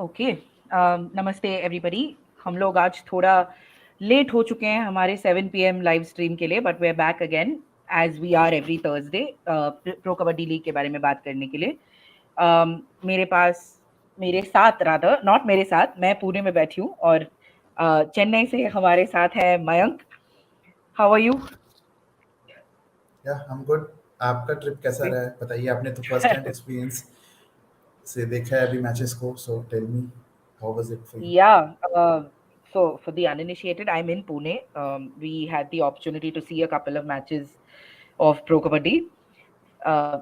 Okay, नमस्ते everybody. हम लोग आज थोड़ा लेट हो चुके हैं हमारे 7 PM लाइव स्ट्रीम के लिए, but we are back again as we are every Thursday pro kabaddi league के बारे में बात करने के लिए। मेरे पास, मेरे साथ रादर, नॉट मेरे साथ, मैं पुणे में बैठी हूँ और चेन्नई से हमारे साथ है मयंक। How are you? या हम गुड। आपका ट्रिप कैसा रहा है बताइए। आपने तो फर्स्ट हैंड एक्सपीरियंस से देखा है अभी मैचेस को, so tell me how was it for you. Yeah. So for the uninitiated, I'm in Pune. We had the opportunity to see a couple of matches of Pro Kabaddi. Uh,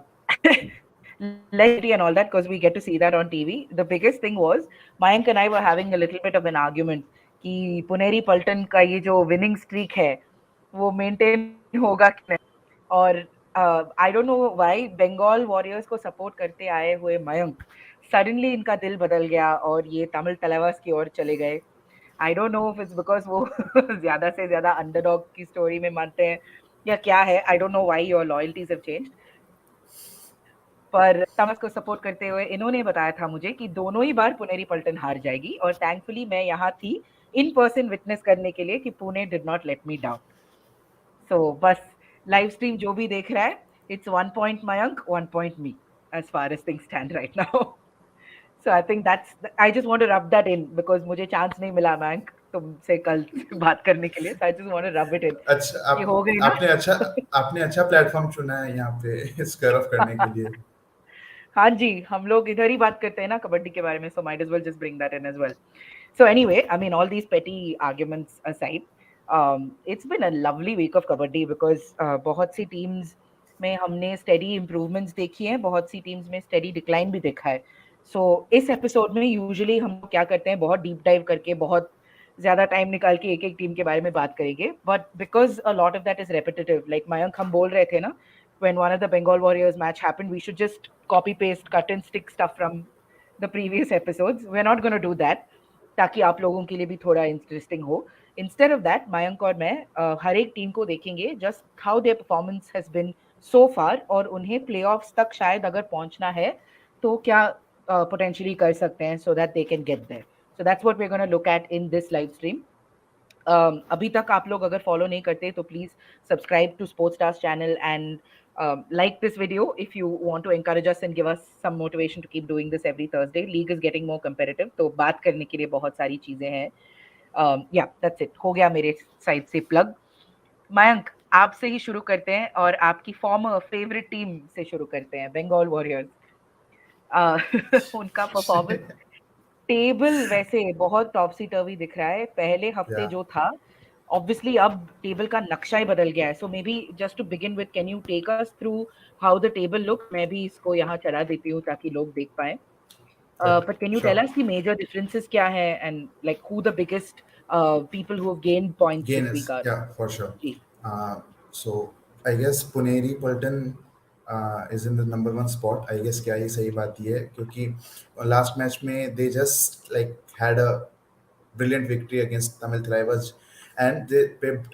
Legendary and all that, because we get to see that on TV. The biggest thing was Mayank and I were having a little bit of an argument कि पुनेरी पल्टन का ये जो winning streak है वो maintain होगा कि नहीं। और I don't know why Bengal warriors को सपोर्ट करते आए हुए मयंक सडनली इनका दिल बदल गया और ये तमिल तलावास की ओर चले गए। आई don't know if it's because वो ज्यादा से ज्यादा अंडरडॉग की स्टोरी में मानते हैं या क्या है। आई don't know why your loyalties have changed, पर तमस को सपोर्ट करते हुए इन्होंने बताया था मुझे कि दोनों ही बार पुनेरी पल्टन हार जाएगी और थैंकफुली मैं यहाँ थी इन पर्सन विटनेस करने के लिए कि Pune did not let me down. So बस लाइव स्ट्रीम जो भी देख रहा है, it's 1 point Mayank, 1 point me as far as things stand right now. So I think I just want to rub that in because मुझे चांस नहीं मिला मयंक तुमसे कल बात करने के लिए, so I just want to rub it in अच्छा, कि हो गई ना। आपने अच्छा प्लेटफॉर्म चुना है यहाँ पे स्क्वेयर ऑफ करने के लिए। हाँ जी, हम लोग इधर ही बात करते हैं ना कबड्डी के बारे में, so might as well just bring that in as well. So anyway, I mean, all these petty arguments aside, it's been a lovely week of kabaddi because बहुत सी teams में हमने steady improvements देखी हैं, बहुत सी teams में steady decline भी देखा है। So इस episode में usually हम क्या करते हैं, बहुत deep dive करके बहुत ज़्यादा time निकाल के एक एक टीम के बारे में बात करेंगे, but because a lot of that is repetitive, like Mayank हम बोल रहे थे ना, when one of the Bengal Warriors match happened, we should just copy paste, cut and stick stuff from the previous episodes. We're not going to do that ताकि आप लोगों के लिए भी थोड़ा इंटरेस्टिंग हो। इंस्टेड ऑफ दैट मयंक और मैं हर एक टीम को देखेंगे just how their performance has been so far और उन्हें प्लेऑफ्स तक शायद अगर पहुंचना है तो क्या पोटेंशियली कर सकते हैं so that they can get there. So that's what we are gonna look at in this live stream. अभी तक आप लोग अगर फॉलो नहीं करते तो please subscribe to sports stars channel and like this video if you want to encourage us and give us some motivation to keep doing this every Thursday. League is getting more competitive, तो बात करने के लिए बहुत सारी चीजें हैं। Yeah, that's it. हो गया मेरे साइड से प्लग। मयंक, आपसे ही शुरू करते हैं और आपकी फॉर्मर फेवरेट टीम से शुरू करते हैं, बंगाल वॉरियर्स। उनका परफॉर्मेंस टेबल वैसे बहुत टॉपसी टर्वी दिख रहा है। पहले हफ्ते या जो था, obviously अब टेबल का नक्शा ही बदल गया है। So maybe just to begin with, can you take us through how the table look? मैं भी इसको यहाँ चला देती हूँ ताकि लोग देख पाए। But can you tell sure. us the major differences क्या है and like who the biggest people who have gained points this week Gainers, are? yeah, for sure. Ji, So I guess Puneri Paltan is in the number one spot. I guess क्या ये सही बात ही है क्योंकि last match में they just like had a brilliant victory against Tamil Thalaivas and they pipped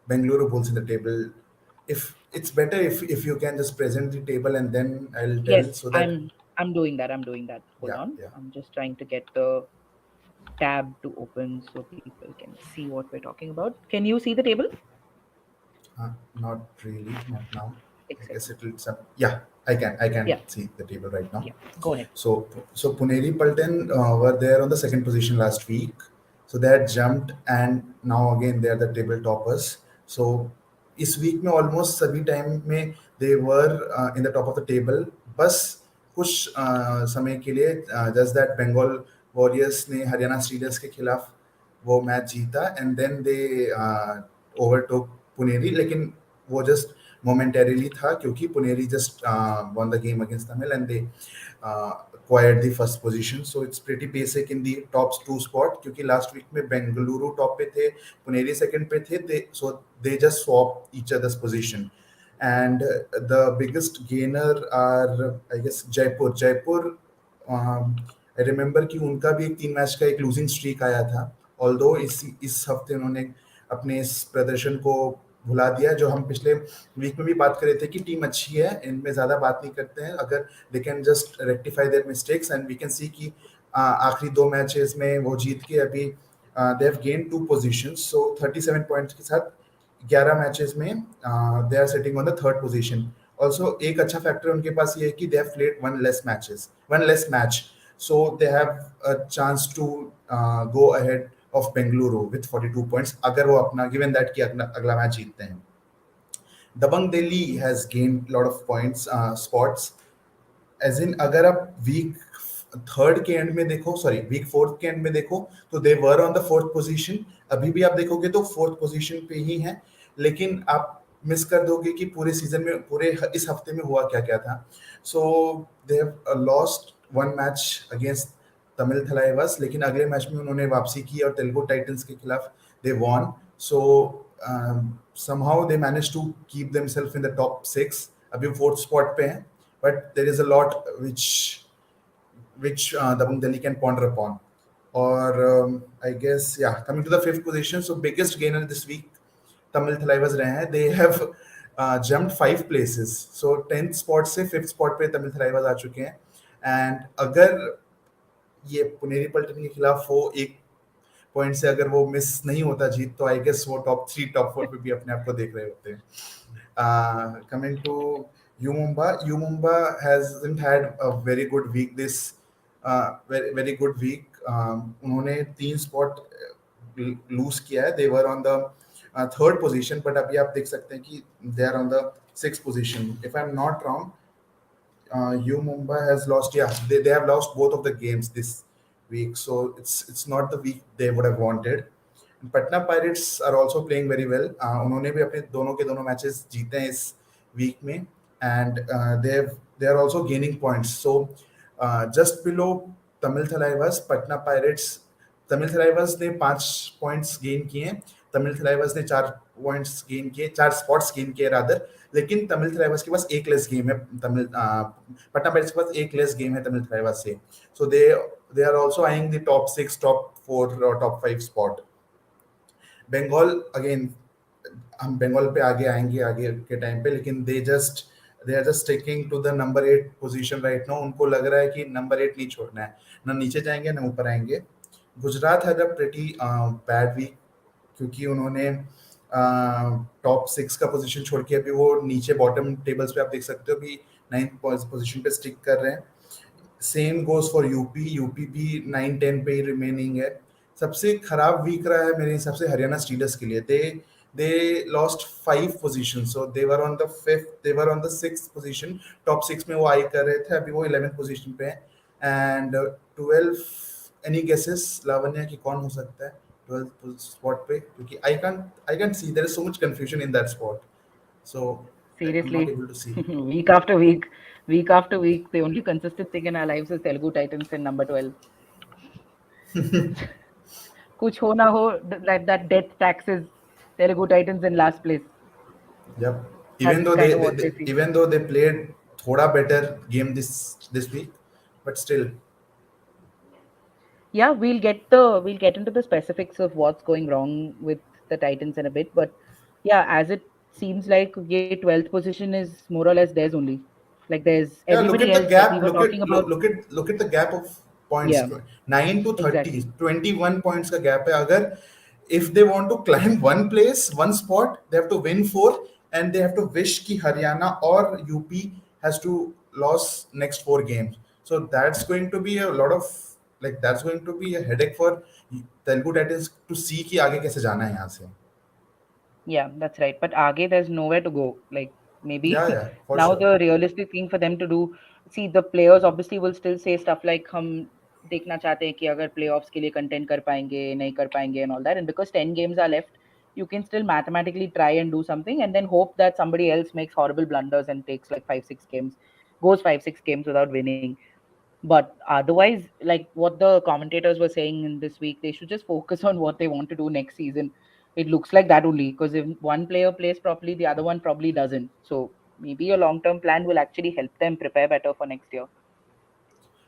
Bengaluru Bulls in the table. If it's better if you can just present the table and then I'll tell yes, so that I'm doing that. I'm doing that. Hold yeah, on, yeah. I'm just trying to get the tab to open so people can see what we're talking about. Can you see the table? Not really, not now. I Except, guess it'll some. Yeah, I can yeah, see the table right now. yeah, go ahead. So Puneri Paltan were there on the second position last week. So they had jumped and now again they are the table toppers. So इस week में almost सभी time में they were in the top of the table. बस कुछ समय के लिए just that Bengal Warriors ने हरियाणा Steelers के खिलाफ वो मैच जीता and then they overtook Puneri, लेकिन वो जस्ट मोमेंटरीली था क्योंकि Puneri just won the game against Tamil and they acquired the first position. So it's pretty basic in the top two spot क्योंकि last week में बेंगलुरु टॉप पे थे, Puneri second पे थे, so they just swap each other's position. And the biggest gainer are I guess Jaipur. I remember कि उनका भी एक 3 मैच का एक लूजिंग स्ट्रीक आया था, ऑल्दो इस हफ्ते उन्होंने अपने इस प्रदर्शन को भुला दिया जो हम पिछले वीक में भी बात कर रहे थे कि टीम अच्छी है, इनमें ज़्यादा बात नहीं करते हैं, अगर they can just rectify their mistakes and we can see कि आखिरी 2 मैचेस में वो जीत के अभी they have gain 2 positions, so 37 points के साथ 11 मैचेस में they are sitting on the third position. Also एक अच्छा फैक्टर उनके पास ये है कि they have played one less match, so they have a chance to go ahead of Bengaluru with 42 points अगर वो अपना गिवन दैट कि अगला मैच जीतते हैं. Dabang Delhi has gained lot of points spots, as in अगर आप वीक थर्ड के एंड में देखो, सॉरी वीक फोर्थ के एंड में देखो, तो they were on the fourth position. अभी भी आप देखोगे तो फोर्थ पोजीशन पे ही है, लेकिन आप मिस कर दोगे कि पूरे सीजन में, पूरे इस हफ्ते में हुआ क्या क्या था. So they have lost one match against Tamil Thalaivas, लेकिन अगले मैच में उन्होंने वापसी की और तेलुगु टाइटंस के खिलाफ दे won. So somehow they managed to keep themselves in the top 6. अभी फोर्थ स्पॉट पे हैं, but there is a lot which Dabang Delhi can ponder upon. Or I guess, yeah, coming to the fifth position, so biggest gainer this week, Tamil Thalaivas रहे हैं. They have jumped 5 places. So 10th spot से 5th spot पे तमिल थलाइवास आ चुके हैं. And अगर ये पुनेरी पल्टन के खिलाफ वो एक पॉइंट से अगर वो मिस नहीं होता जीत, तो आई गेस वो टॉप 3 टॉप 4 पे भी अपने आप को देख रहे होते हैं. Coming to Mumba hasn't had a very good week this very good week. उन्होंने 3 स्पॉट लूज किया है. They were on the third position, but अभी आप देख सकते हैं कि they are on the 6th position. If I am not wrong, Mumba has lost. Yeah, they have lost both of the games this week, so it's not the week they would have wanted. Patna Pirates are also playing very well. उन्होंने भी अपने दोनों के दोनों matches जीते हैं इस week में, and they are also gaining points. So just below Tamil Thalaivas, Patna pirates, Tamil Thalaivas ने 5 पॉइंट्स गेन किए हैं, तमिल थलाइवास ने 4 पॉइंट्स गेन किए, 4 स्पॉट्स गेन किए रादर. लेकिन तमिल थलाइवास के पास एक लेस गेम है, पटना पायरेट्स के पास एक लेस गेम है तमिल थलाइवास से. So they are also eyeing the top 6, top 4 और टॉप 5 स्पॉट. बंगाल अगेन, हम बंगाल पे आगे आएंगे आगे के टाइम पे, लेकिन they are just sticking to the number 8 position right now. उनको लग रहा है कि नंबर 8 नहीं छोड़ना है, ना नीचे जाएंगे ना ऊपर आएंगे. Gujarat had a pretty bad week, क्योंकि उन्होंने टॉप 6 का पोजीशन छोड़ के अभी वो नीचे बॉटम टेबल्स पे आप देख सकते हो अभी 9th पोजीशन पे स्टिक कर रहे हैं. सेम गोज फॉर यूपी भी 9-10 पे ही रिमेनिंग है. सबसे खराब वीक रहा है मेरे हिसाब से हरियाणा स्टीलर्स के लिए. They lost 5 position, so they were on the 5th, they were on the 6th position. Top 6 में वो आई कर रहे थे, अभी वो 11th पोजीशन पे है. एंड 12, एनी गेसेस लावण्या की कौन हो सकता है 12th स्पॉट पे, क्योंकि I can't see there is so much confusion in that spot, so I am not Seriously, able to see. week after week, the only consistent thing in our lives is Telugu Titans in number 12. कुछ हो ना हो, that death taxes Telugu Titans in last place. Yep. That's Even though kind of what they see. even though they played thoda better game this week, but still. Yeah, we'll get into the specifics of what's going wrong with the Titans in a bit, but yeah, as it seems like ye 12th position is more or less theirs only. Like there's Yeah, look everybody at the else, like we gap. were talking about. Look at the gap of points. Yeah, 9 to 30, exactly. 21 points का gap है. अगर if they want to climb one place, one spot, they have to win 4, and they have to wish कि हरियाणा और UP has to lose next 4 games. So that's going to be a lot of, like, that's going to be a headache for Telugu Titans to see कि आगे कैसे जाना है यहाँ से. Yeah, that's right. But Aage, there's nowhere to go. Like maybe Yeah, for now sure. the realistic thing for them to do, see the players obviously will still say stuff like हम देखना चाहते हैं कि अगर playoffs के लिए contend कर पाएंगे नहीं कर पाएंगे and all that. And because 10 games are left, you can still mathematically try and do something and then hope that somebody else makes horrible blunders and takes like 5-6 games, goes 5-6 games without winning. But otherwise, like what the commentators were saying in this week, they should just focus on what they want to do next season. It looks like that only because if one player plays properly, the other one probably doesn't. So maybe a long-term plan will actually help them prepare better for next year.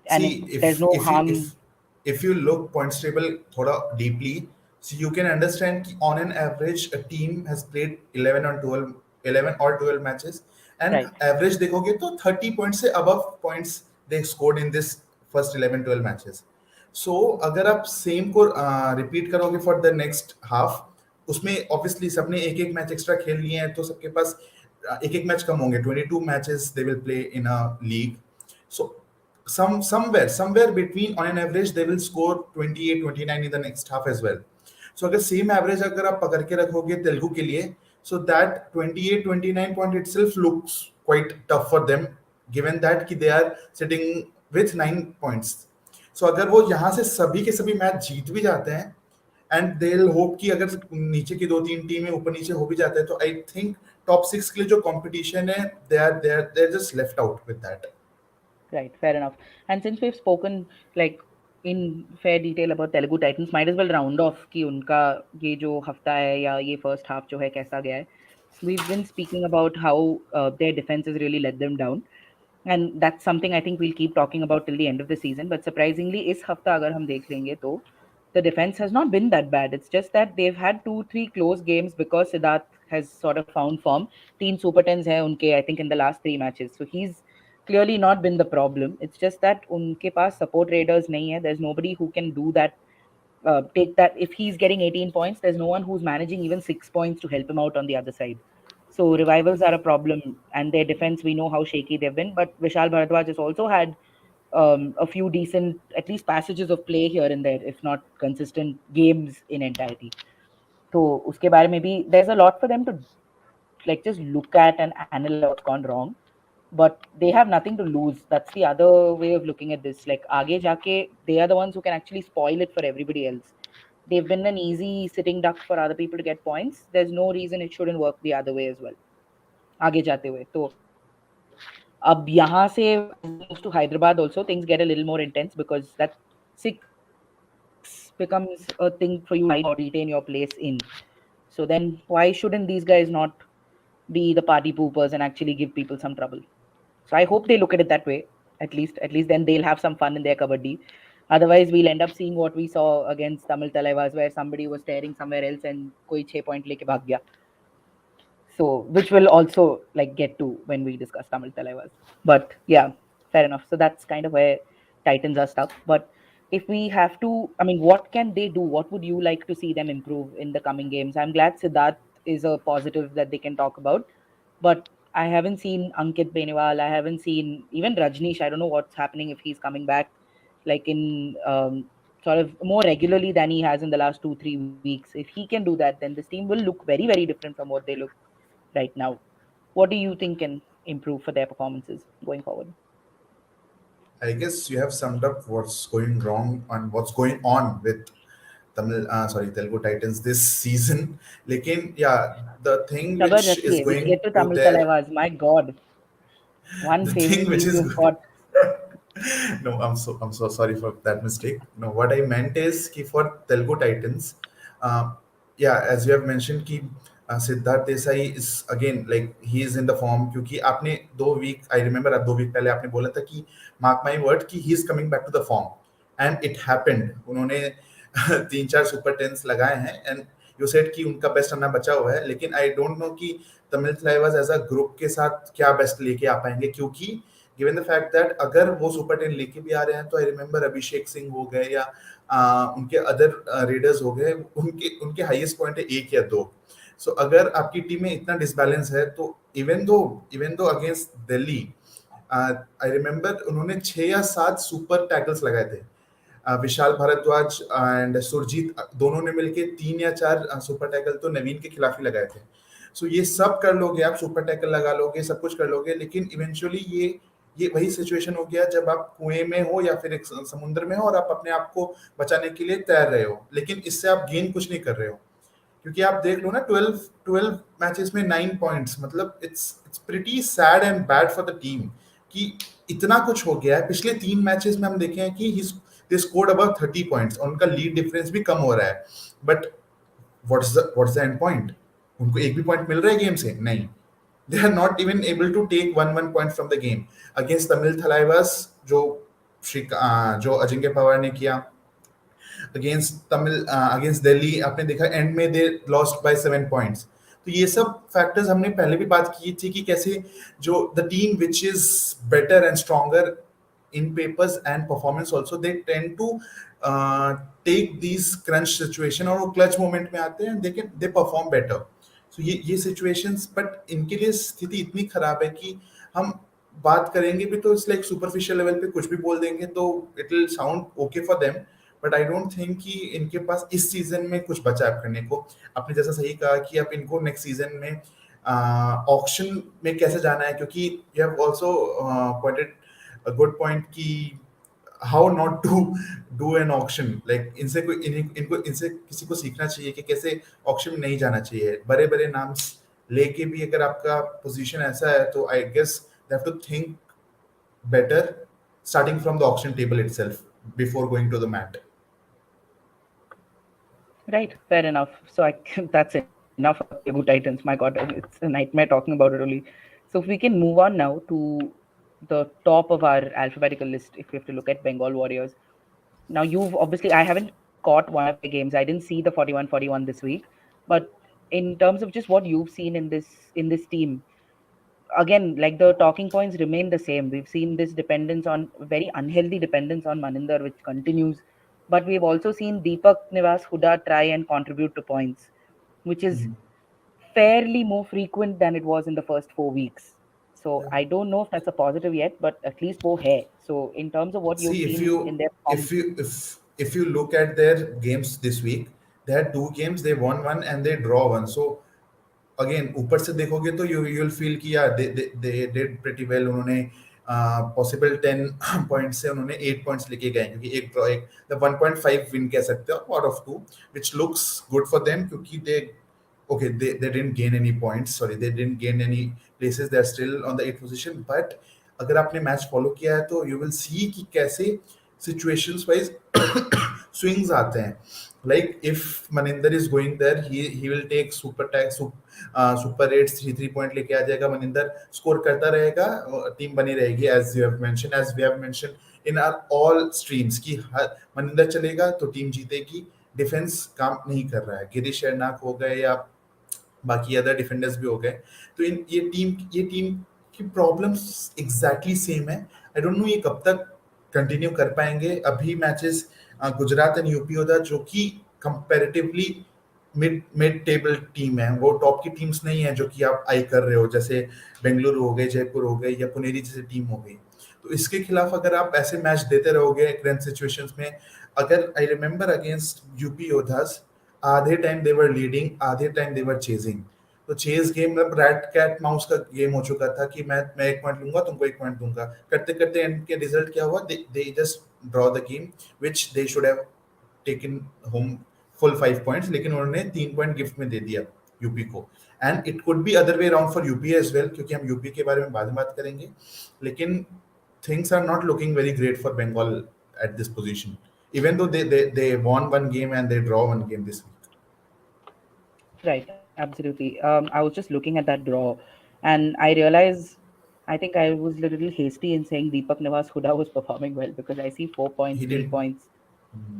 And See, there's if no if you harm, if you look points table thoda deeply, so you can understand कि on an average a team has played 11 or 12 matches, and right? average देखोगे तो 30 points से above points they scored in this first 11-12 matches. सो अगर आप same को repeat करोगे for the next half, उसमें obviously सबने एक एक मैच एक्स्ट्रा खेल लिए हैं, तो सबके पास एक एक मैच कम होंगे, 22 matches they will play in a league. So somewhere between on an average they will score 28 29 in the next half as well. So अगर सेम एवरेज अगर आप पकड़ के रखोगे तेलुगु के लिए, so that 28 29 point itself looks quite tough for them, given that कि they are sitting with 9 points. So अगर वो यहाँ से सभी के सभी मैच जीत भी जाते हैं, एंड दे विल होप कि अगर नीचे की दो तीन टीमें ऊपर नीचे हो भी जाते हैं, तो आई थिंक टॉप 6 के लिए जो कंपटीशन है, they are just left out with that. Right, fair enough. And since we've spoken like in fair detail about Telugu Titans, might as well round off कि उनका ये जो हफ्ता है या ये first half जो है कैसा गया है. We've been speaking about how their defense has really let them down, and that's something I think we'll keep talking about till the end of the season. But surprisingly, इस हफ्ता अगर हम देख लेंगे तो the defense has not been that bad. It's just that they've had 2-3 close games because Siddharth has sort of found form. 3 Super 10s hai unke, I think, in the last 3 matches. So he's clearly not been the problem. It's just that unke paas support raiders nahi hai. There's nobody who can do that. Take that. If he's getting 18 points, there's no one who's managing even 6 points to help him out on the other side. So revivals are a problem, and their defense, we know how shaky they've been. But Vishal Bharadwaj has also had a few decent, at least passages of play here and there, if not consistent games in entirety. So uske bare mein bhi, there's a lot for them to like just look at and analyze what's gone wrong. But they have nothing to lose. That's the other way of looking at this. Like aage jaake, they are the ones who can actually spoil it for everybody else. They've been an easy sitting duck for other people to get points. There's no reason it shouldn't work the other way as well. आगे जाते हुए तो अब यहाँ से as we move to Hyderabad also things get a little more intense because that 6 becomes a thing for you to fight for or retain your place in. So then why shouldn't these guys not be the party poopers and actually give people some trouble? So I hope they look at it that way. At least then they'll have some fun in their kabaddi. Otherwise, we'll end up seeing what we saw against Tamil Thalaivas, where somebody was staring somewhere else and koi 6 point leke bhag gaya. So which will also like get to when we discuss Tamil Thalaivas. But yeah, fair enough. So that's kind of where Titans are stuck. But if we have to, I mean, what can they do? What would you like to see them improve in the coming games? I'm glad Siddharth is a positive that they can talk about, but I haven't seen Ankit Beniwal. I haven't seen even Rajneesh. I don't know what's happening if he's coming back like in sort of more regularly than he has in the last 2-3 weeks. If he can do that, then this team will look very, very different from what they look right now. What do you think can improve for their performances going forward? I guess you have summed up what's going wrong and what's going on with Telugu Titans this season. Lekin, yeah, the thing Sabar which is rakhiye. We'll going get to to Tamil their, Talaivas. My God, one the thing favorite which team is you've got. no, I'm so sorry for that mistake. No, what I meant is कि for Telugu Titans, uh, yeah, as you have mentioned कि Siddharth Desai is again like he is in the form, क्योंकि आपने 2 week, I remember 2 week पहले आपने बोला था कि mark my word कि he is coming back to the form, and it happened. उन्होंने 3-4 सुपर टेंस लगाए हैं, एंड यू सेड कि उनका बेस्ट रनर बचा हुआ है, लेकिन आई डोंट नो कि Tamil Thalaivas as a group के साथ क्या बेस्ट लेके आ पाएंगे, क्योंकि गिवन द फैक्ट दैट अगर वो सुपर 10 लेके भी आ रहे हैं, तो आई रिमेंबर अभिषेक सिंह हो गए या उनके अदर रेडर्स हो गए, उनके उनके हाईएस्ट पॉइंट है 1 या 2. सो अगर आपकी टीम में इतना डिसबैलेंस है, तो even though against Delhi, I remember उन्होंने 6 या 7 सुपर टैकल्स लगाए थे. विशाल भारद्वाज एंड सुरजीत दोनों ने मिलके 3 या 4 सुपर टैकल तो नवीन के खिलाफ ही लगाए थे. सो ये सब कर लोगे आप, सुपर टैकल लगा लोगे, सब कुछ कर लोगे, लेकिन इवेंचुअली ये वही सिचुएशन हो गया जब आप कुएं में हो या फिर एक समुद्र में हो और आप अपने आप को बचाने के लिए तैर रहे हो, लेकिन इससे आप गेन कुछ नहीं कर रहे हो. क्योंकि आप देख लो ना, 12 मैचेस में 9 पॉइंट्स, मतलब it's pretty sad and bad for the team कि इतना कुछ हो गया है. पिछले 3 मैचेस में हम देखे हैं कि दे स्कोर्ड अबाउट 30 पॉइंट्स और उनका लीड डिफरेंस भी कम हो रहा है. But what's the end point? उनको एक भी पॉइंट मिल रहा है गेम से? नहीं. They are not even able to take one point from the game against Tamil Thalaivas, जो अजिंक्य पवार ने किया अगेंस्ट दिल्ली. आपने देखा एंड में दे लॉस्ट बाय 7 पॉइंट्स. तो ये सब फैक्टर्स हमने पहले भी बात की थी कि कैसे जो the team which is better and stronger in papers and performance also, they tend to uh, take these crunch situation, और वो clutch moment में आते हैं and they perform better. So ये situations, but इनके लिए स्थिति इतनी खराब है कि हम बात करेंगे भी तो इट्स लाइक सुपरफिशियल लेवल पे कुछ भी बोल देंगे तो it will sound okay for them, but I don't think कि इनके पास इस सीजन में कुछ बचा है करने को. आपने जैसा सही कहा कि आप इनको नेक्स्ट सीजन में ऑक्शन में कैसे जाना है, क्योंकि you have also pointed a good point कि how not to do an auction. Like इनसे कोई इनको इनसे किसी को सीखना चाहिए कि कैसे ऑक्शन में नहीं जाना चाहिए. बड़े बड़े नाम लेके भी अगर आपका पोजीशन ऐसा है तो I guess they have to think better starting from the auction table itself before going to the mat. Right, fair enough. So that's enough for Telugu Titans. My God, it's a nightmare talking about it only. So if we can move on now to the top of our alphabetical list, if we have to look at Bengal Warriors. Now you've obviously, I haven't caught one of the games. I didn't see the 41-41 this week, but in terms of just what you've seen in this team, again, like the talking points remain the same. We've seen this dependence on very unhealthy dependence on Maninder, which continues. But we've also seen Deepak Nivas Huda try and contribute to points, which is fairly more frequent than it was in the first 4 weeks. So Yeah. I don't know if that's a positive yet, but at least wo hai. So in terms of what you've See, seen in their performance, if you look at their games this week, they had two games, they won one and they draw one. So again ऊपर से देखोगे तो you will feel कि यार they did pretty well. उन्होंने possible 10 points से उन्होंने 8 points लेके गए, क्योंकि एक ड्रॉ एक 1.5 विन कह सकते हो out of 2, which looks good for them, क्योंकि दे okay they didn't gain any points, sorry, they didn't gain any places, they are still on the 8th position. But अगर आपने मैच फॉलो किया है तो यू विल सी कि कैसे situations wise swings आते हैं. Like if Maninder is going there, he will take super tag, super rates, 3 point लेके आ जाएगा. Maninder score करता रहेगा, टीम बनी रहेगी. As you have mentioned, as we have mentioned in our all streams कि Maninder चलेगा तो टीम जीतेगी. डिफेंस काम नहीं कर रहा है, गिरीश शेरनाग हो गए या बाकी अदर डिफेंडर्स भी हो गए, तो इन ये टीम की प्रॉब्लम्स एग्जैक्टली सेम है. आई डोंट नो ये कब तक कंटिन्यू कर पाएंगे. अभी मैचेस गुजरात एंड यूपी होता जो कि कंपैरेटिवली मिड टेबल टीम है, वो टॉप की टीम्स नहीं है जो कि आप आई कर रहे हो, जैसे बेंगलुरु हो गए, जयपुर हो गए या पुनेरी जैसी टीम हो गई. तो इसके खिलाफ अगर आप ऐसे मैच देते रहोगे करंट सिचुएशंस में, अगर आई रिमेंबर अगेंस्ट यूपी योद्धास, आधे टाइम दे वर लीडिंग, आधे टाइम दे वर चेजिंग. तो चेज गेम में रैट कैट माउस का गेम हो चुका था कि मैं 1 पॉइंट लूंगा, तुमको 1 पॉइंट दूंगा. करते करते एंड के रिजल्ट क्या हुआ, they just draw the game which they should have taken home full 5 points, लेकिन उन्होंने 3 पॉइंट गिफ्ट में दे दिया यूपी को. And it could be other way around for UP as well, क्योंकि हम यूपी के बारे में बाद में बात करेंगे. लेकिन things are not looking very great for Bengal at this position, even though they won one game and they draw one game this week. right, absolutely. I was just looking at that draw, and I realized I think I was a little hasty in saying Deepak Nivas Huda was performing well because I see 4 points, He 3 did. points.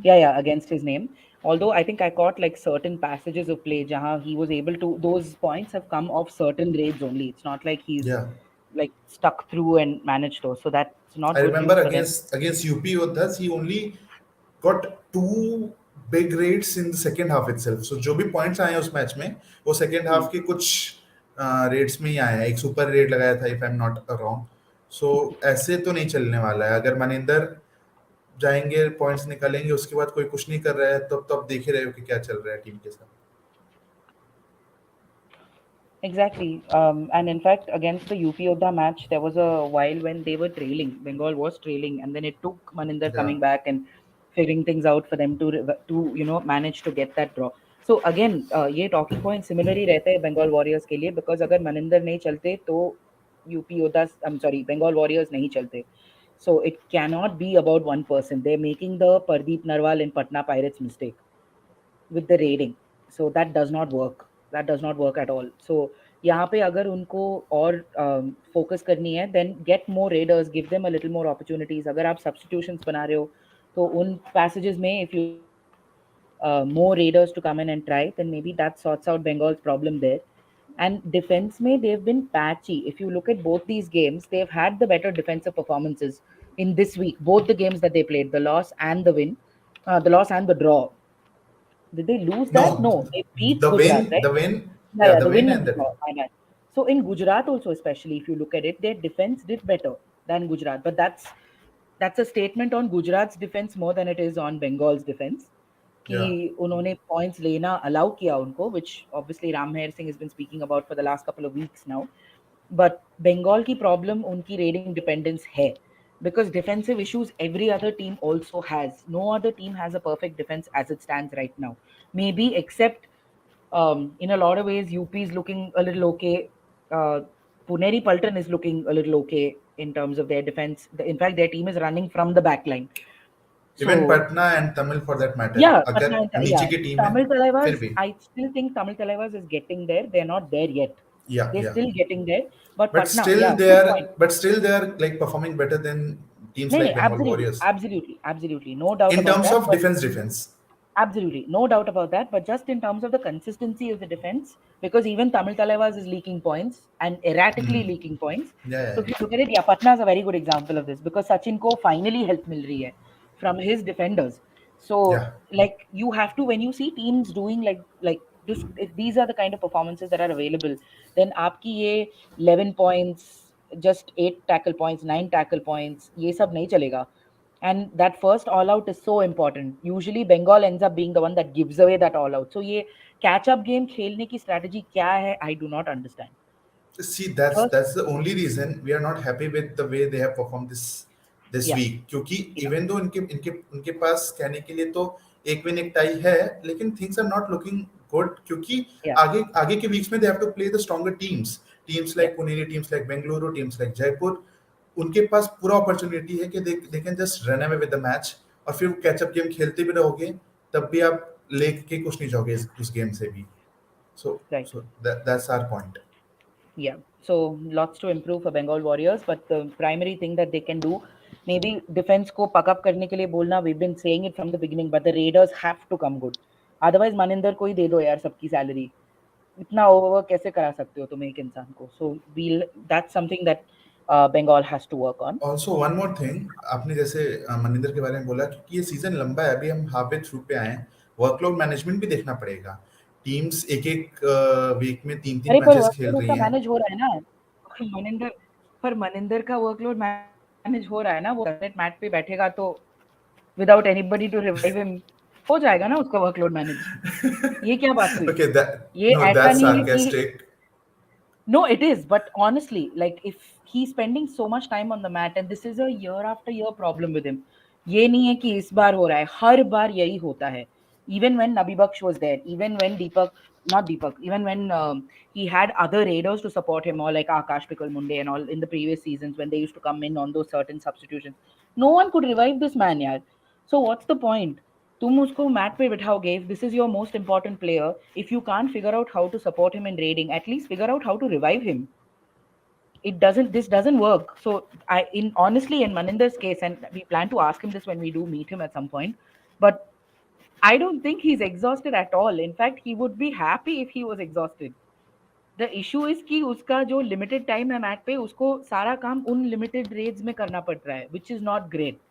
Yeah, against his name. Although I think I caught like certain passages of play, jahan he was able to. Those points have come off certain grades only. It's not like he's Yeah, like stuck through and managed those. So that's not I good remember news for them. against UP Yoddhas, he only got two big rates in the second half itself. So जो भी points आए हैं उस match में, वो second Hmm. half के कुछ rates में ही आए हैं. एक सुपर रेट लगाया था if I'm not wrong. So ऐसे तो नहीं चलने वाला है. अगर मनिंदर जाएंगे, पॉइंट्स निकालेंगे, उसके बाद कोई कुछ नहीं कर रहा है, तो आप देख ही रहे हो कि क्या चल रहा है टीम के साथ. Exactly. And in fact, against the UP Yoddha match, there was a while when they were trailing. Bengal was trailing, and then it took Maninder Yeah. coming back and figuring things out for them to manage to get that draw. So again, ये talking point similarly रहते हैं Bengal Warriors के लिए because अगर Maninder नहीं चलते तो UP Yoddha, I'm sorry, Bengal Warriors नहीं चलते. So it cannot be about one person. They're making the Pardeep Narwal and Patna Pirates mistake with the raiding. So that does not work. That does not work at all. So यहाँ पे अगर उनको और focus करनी है then get more raiders, give them a little more opportunities. अगर आप substitutions बना रहे हो तो उन passages में if you get more raiders to come in and try, then maybe that sorts out Bengal's problem there. And defense may they've been patchy. If you look at both these games, they've had the better defensive performances in this week. Both the games that they played, the loss and the win, the loss and the draw. Did they lose that? No, No, they beat the Gujarat, win, right? the win, Yeah, yeah, yeah, the the win win and and the the draw. My bad. So in Gujarat also, especially if you look at it, their defense did better than Gujarat. But that's a statement on Gujarat's defense more than it is on Bengal's defense. कि yeah. उन्होंने points लेना allow किया उनको, which obviously Ram Meher Singh has been speaking about for the last couple of weeks now. But Bengal की problem उनकी raiding dependence है, because defensive issues every other team also has. No other team has a perfect defense as it stands right now. Maybe except in a lot of ways, UP is looking a little okay. Uh, Puneri Paltan is looking a little okay in terms of their defense. In fact, their team is running from the back line. Even So, Patna and Tamil for that matter, yeah, अगर नीचे yeah. की team है Tamil फिर Thalaivas, भी, I still think Tamil Thalaivas is getting there. They're not there yet. They're या still getting there. But but Patna, still yeah, they good are point. but still they are like performing better than teams No, no, like Bengal absolutely, Warriors absolutely, absolutely. No doubt in about terms that. of But defense. absolutely, no doubt about that. But just in terms of the consistency of the defense, because even Tamil Talevas is leaking points and erratically leaking points. Yeah, So yeah, if you look at it, yeah, Patna is a very good example of this, because Sachin ko finally help mil rahi hai from his defenders. So yeah. like you have to, when you see teams doing like this, if these are the kind of performances that are available, then aapki ye 11 points, just 8 tackle points, 9 tackle points, ye sab nahi chalega. And that first all out is so important. Usually Bengal ends up being the one that gives away that all out. So ये catch up game खेलने की strategy क्या है, I do not understand. See, that's First, that's the only reason we are not happy with the way they have performed this yeah, week. क्योंकि yeah, even though इनके इनके उनके पास कहने के लिए तो एक विन एक टाई है, लेकिन things are not looking good क्योंकि yeah, आगे आगे के weeks में they have to play the stronger teams yeah, like Puneri, teams like Bengaluru, teams like Jaipur. उनके पास पूरा अपॉर्चुनिटी है कि they can just run away with the match, और फिर कैचअप गेम खेलते भी रहोगे तब भी आप लेके कुछ नहीं जाओगे उस गेम से भी. So right. so that's our point. Yeah. So lots to improve for Bengal Warriors, but the primary thing that they can do, maybe defense को pack up करने के लिए बोलना. We've been saying it from the beginning, but the Raiders have to come good. Otherwise, Maninder को ही दे दो यार सबकी salary. इतना ओवरवर्क कैसे करा सकते हो तुम एक इंसान को? So we'll that's something that Bengal has to work on. Also one more thing, आपने जैसे मनिंदर के बारे में बोला, क्योंकि ये सीजन लंबा है, अभी हम हाफ वे थ्रू पे आए हैं, वर्कलोड मैनेजमेंट भी देखना पड़ेगा. टीम्स एक एक वीक में तीन तीन अरे पर मैचेस खेल वर्कलोड रही उसका हैं. मैनेज हो रहा है ना. मनिंदर पर मनिंदर का वर्कलोड मैनेज हो रहा है ना. वो मैट पे बैठेगा तो without anybody to revive him हो जाएगा ना उसका वर्कलोड मैनेज. ये क्या बात हुई? ओके, ये नो ऐसा दैट्स नहीं है कि sarcastic. no, it is. But honestly, like if he's spending so much time on the mat, and this is a year after year problem with him, ये नहीं है कि इस बार हो रहा है, हर बार यही होता है. Even when Nabi Baksh was there, even when Deepak, not Deepak, even when he had other raiders to support him, or like Akash Pikal Munde and all in the previous seasons when they used to come in on those certain substitutions, no one could revive this man, yaar. So what's the point? तुम उसको mat पे बिठाओगे. If this is your most important player, if you can't figure out how to support him in raiding, at least figure out how to revive him. This doesn't work. So I in honestly in Maninder's case, and we plan to ask him this when we do meet him at some point, but I don't think he's exhausted at all. In fact, he would be happy if he was exhausted. The issue is कि उसका जो limited time है mat पे, उसको सारा काम उन limited raids में करना पड़ रहा है, which is not great.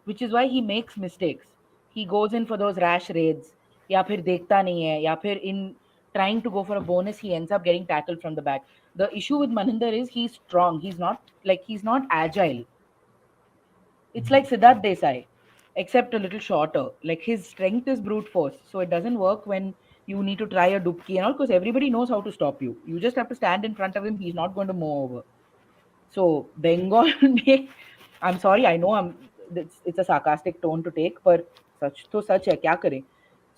Which is why he makes mistakes. He goes in for those rash raids, या फिर देखता नहीं है, या फिर in trying to go for a bonus he ends up getting tackled from the back. The issue with Maninder is he's strong. He's not agile. It's like Siddharth Desai, except a little shorter. Like his strength is brute force, so it doesn't work when you need to try a dupki and all, because everybody knows how to stop you. You just have to stand in front of him. He's not going to mow over. So Bengal में I'm sorry, I know it's a sarcastic tone to take, but such तो such है, क्या करें?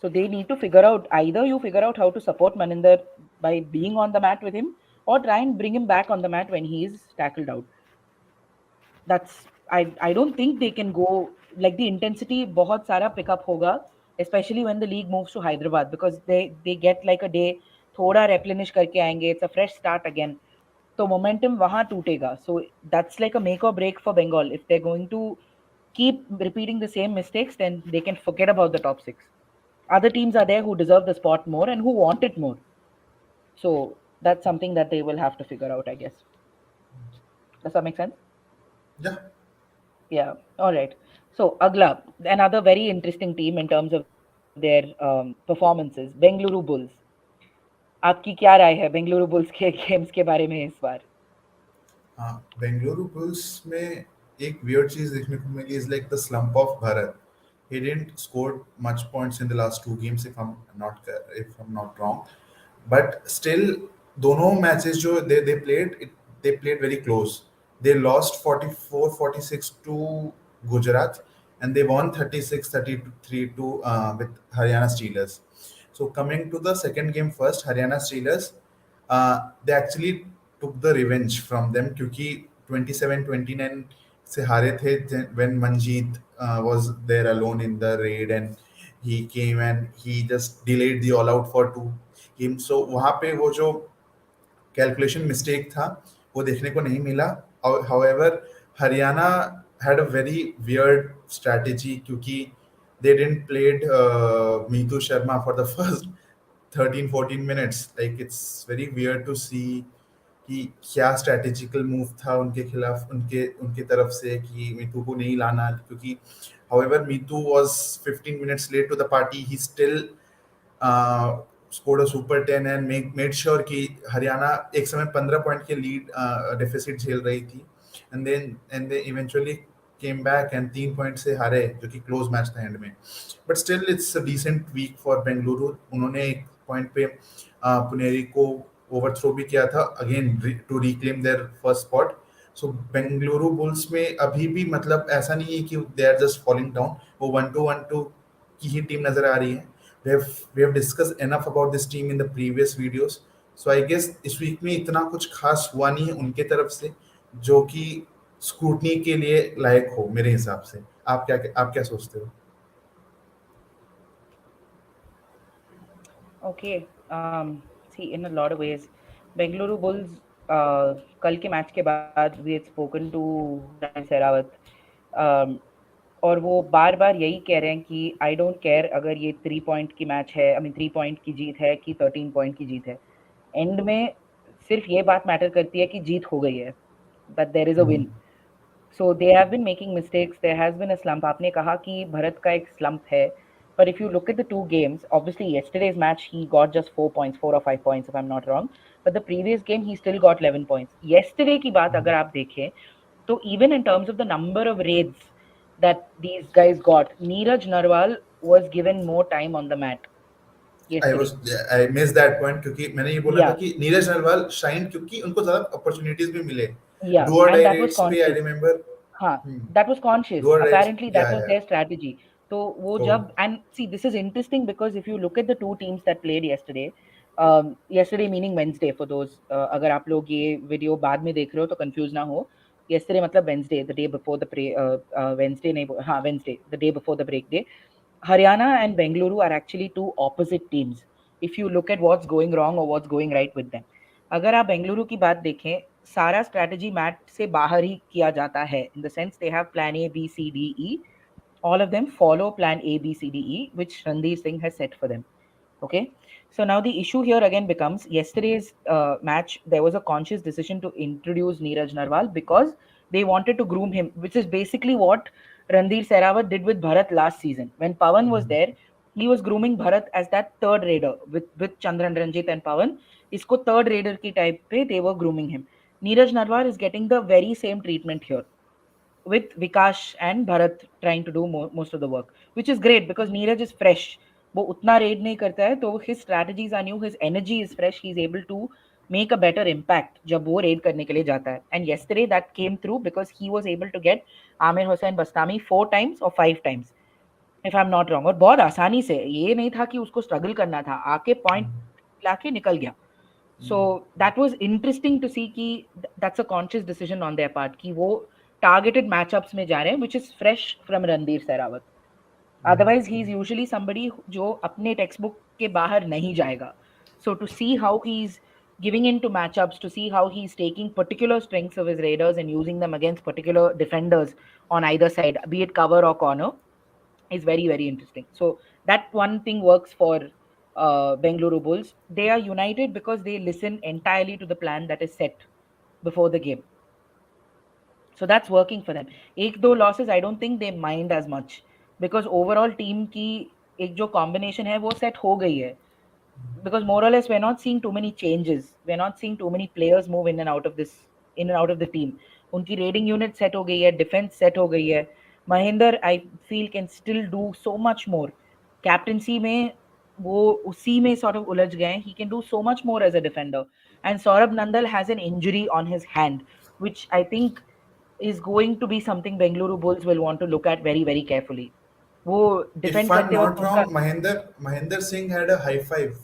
So they need to figure out, either you figure out how to support Maninder by being on the mat with him, or try and bring him back on the mat when he is tackled out. That's I don't think they can go like the intensity बहुत सारा pickup होगा, especially when the league moves to Hyderabad, because they get like a day थोड़ा replenish करके आएंगे. It's a fresh start again. तो momentum वहाँ टूटेगा. So that's like a make or break for Bengal. If they're going to keep repeating the same mistakes, then they can forget about the top 6. Other teams are there who deserve the spot more and who want it more. So That's something that they will have to figure out, I guess. Does that make sense? Yeah. Yeah. All right. So, Agla, another very interesting team in terms of their performances, Bengaluru Bulls. आपकी क्या राय है Bengaluru bulls के games के बारे में इस बार? हाँ, Bengaluru bulls में एक वियर्ड चीज देखने को मिली is like the slump of Bharat. He didn't score much points in the last two games if I'm not wrong. But still, दोनों मैचेस जो they played they played very close. They lost 44-46 to Gujarat and they won 36-33 to with Haryana Steelers. So coming to the second game first, Haryana Steelers, they actually took the revenge from them क्योंकि 27-29 से हारे थे when Manjeet was there alone in the raid and he came and he just delayed the all out for two games. So वहाँ पे वो जो calculation mistake था वो देखने को नहीं मिला. However, Haryana had a very weird strategy क्योंकि they didn't played Meetu Sharma for the first 13-14 minutes. Like it's very weird to see कि क्या स्ट्रेटेजिकल मूव था उनके खिलाफ उनके उनके तरफ से कि मीतू को नहीं लाना क्योंकि however Meetu was 15 minutes late to the party. He still scored a super 10 and made sure कि हरियाणा एक समय 15 पॉइंट के लीड डेफिसिट झेल रही थी and they eventually came back and 3 point से हारे जो कि क्लोज मैच था एंड में. But still it's a decent week for Bengaluru. उन्होंने एक पॉइंट पे पुनेरी को ओवरथ्रो भी किया था again to reclaim their first spot. So Bengaluru bulls में अभी भी मतलब ऐसा नहीं है कि they are just falling down. वो 1-2 की ही टीम नजर आ रही है. We have discussed enough about this team in the previous videos. So I guess इस वीक में इतना कुछ खास हुआ नहीं है उनके तरफ से जो कि स्क्रूटनी के लिए लायक हो मेरे हिसाब से. आप क्या सोचते हो? Okay. See, in a lot of ways, Bengaluru Bulls कल के मैच के बाद we had spoken to Randhir Sherawat, और वो बार बार यही कह रहे हैं कि आई डोंट केयर अगर ये 3 पॉइंट की मैच है, आई मीन 3 पॉइंट की जीत है कि 13 पॉइंट की जीत है. एंड में सिर्फ ये बात मैटर करती है कि जीत हो गई है, that there is a win. So they have been making mistakes. There has been a slump. आपने कहा कि भरत का एक slump है. But if you look at the two games, obviously yesterday's match he got just 4 points, 4 or 5 points if I'm not wrong. But the previous game he still got 11 points. Yesterday की बात अगर आप देखें, तो even in terms of the number of raids that these guys got, Neeraj Narwal was given more time on the mat yesterday. I missed that point क्योंकि मैंने ये बोला था Yeah, कि नीरज नरवाल शाइन क्योंकि उनको ज्यादा अपॉर्चुनिटीज भी मिले. yeah, do or and die that was raids पे आई conscious. रिमेम्बर. हाँ, that was conscious. Do or die. Apparently, that या was या their strategy. तो वो ओ. जब and see this is interesting because if you look at the two teams that played yesterday, yesterday meaning Wednesday for those अगर आप लोग ये video बाद में देख रहे हो तो कंफ्यूज ना हो. Yesterday मतलब Wednesday, the day before the Wednesday नहीं, हाँ Wednesday, the day before the break day. Haryana and Bengaluru are actually two opposite teams. If you look at what's going wrong or what's going right with them. अगर आप बेंगलुरु की बात देखें, सारा strategy mat से बाहर ही किया जाता है. In the sense they have plan A B C D E. All of them follow plan A, B, C, D, E, which Ranveer Singh has set for them. Okay. So now the issue here again becomes yesterday's match. There was a conscious decision to introduce Neeraj Narwal because they wanted to groom him, which is basically what Ranveer Sehrawat did with Bharat last season. When Pawan was there, he was grooming Bharat as that third raider with Chandran Ranjit and Pawan. Isko third raider ki type pe they were grooming him. Neeraj Narwal is getting the very same treatment here with Vikash and Bharat trying to do most of the work, which is great because Neeraj is fresh. वो उतना raid नहीं करता है, तो his strategies are new, his energy is fresh, he's able to make a better impact जब वो raid करने के लिए जाता है. And yesterday that came through because he was able to get Amir Hossain Bastami 4 times or 5 times, if I'm not wrong. और बहुत आसानी से, ये नहीं था कि उसको struggle करना था, आके point लाके निकल गया. So that was interesting to see कि that's a conscious decision on their part कि वो targeted matchups में जा रहे हैं, which is fresh from Ranveer Sehrawat. Otherwise, he is usually somebody जो अपने textbook के बाहर नहीं जाएगा. So to see how he's giving into matchups, to see how he's taking particular strengths of his raiders and using them against particular defenders on either side, be it cover or corner, is very very interesting. So that one thing works for Bengaluru Bulls. They are united because they listen entirely to the plan that is set before the game. So that's working for them. एक दो losses I don't think they mind as much because overall team की एक जो combination है वो set हो गई है. Because more or less we're not seeing too many changes. We're not seeing too many players move in and out of the team. उनकी raiding unit set हो गई है, defense set हो गई है. Mahinder I feel can still do so much more. Captaincy में वो उसी में sort of उलझ गए हैं. He can do so much more as a defender. And Saurabh Nandal has an injury on his hand, which I think is going to be something Bengaluru Bulls will want to look at very very carefully. वो If defend I'm करते not वक्त उनका wrong, Mahinder Singh had a high five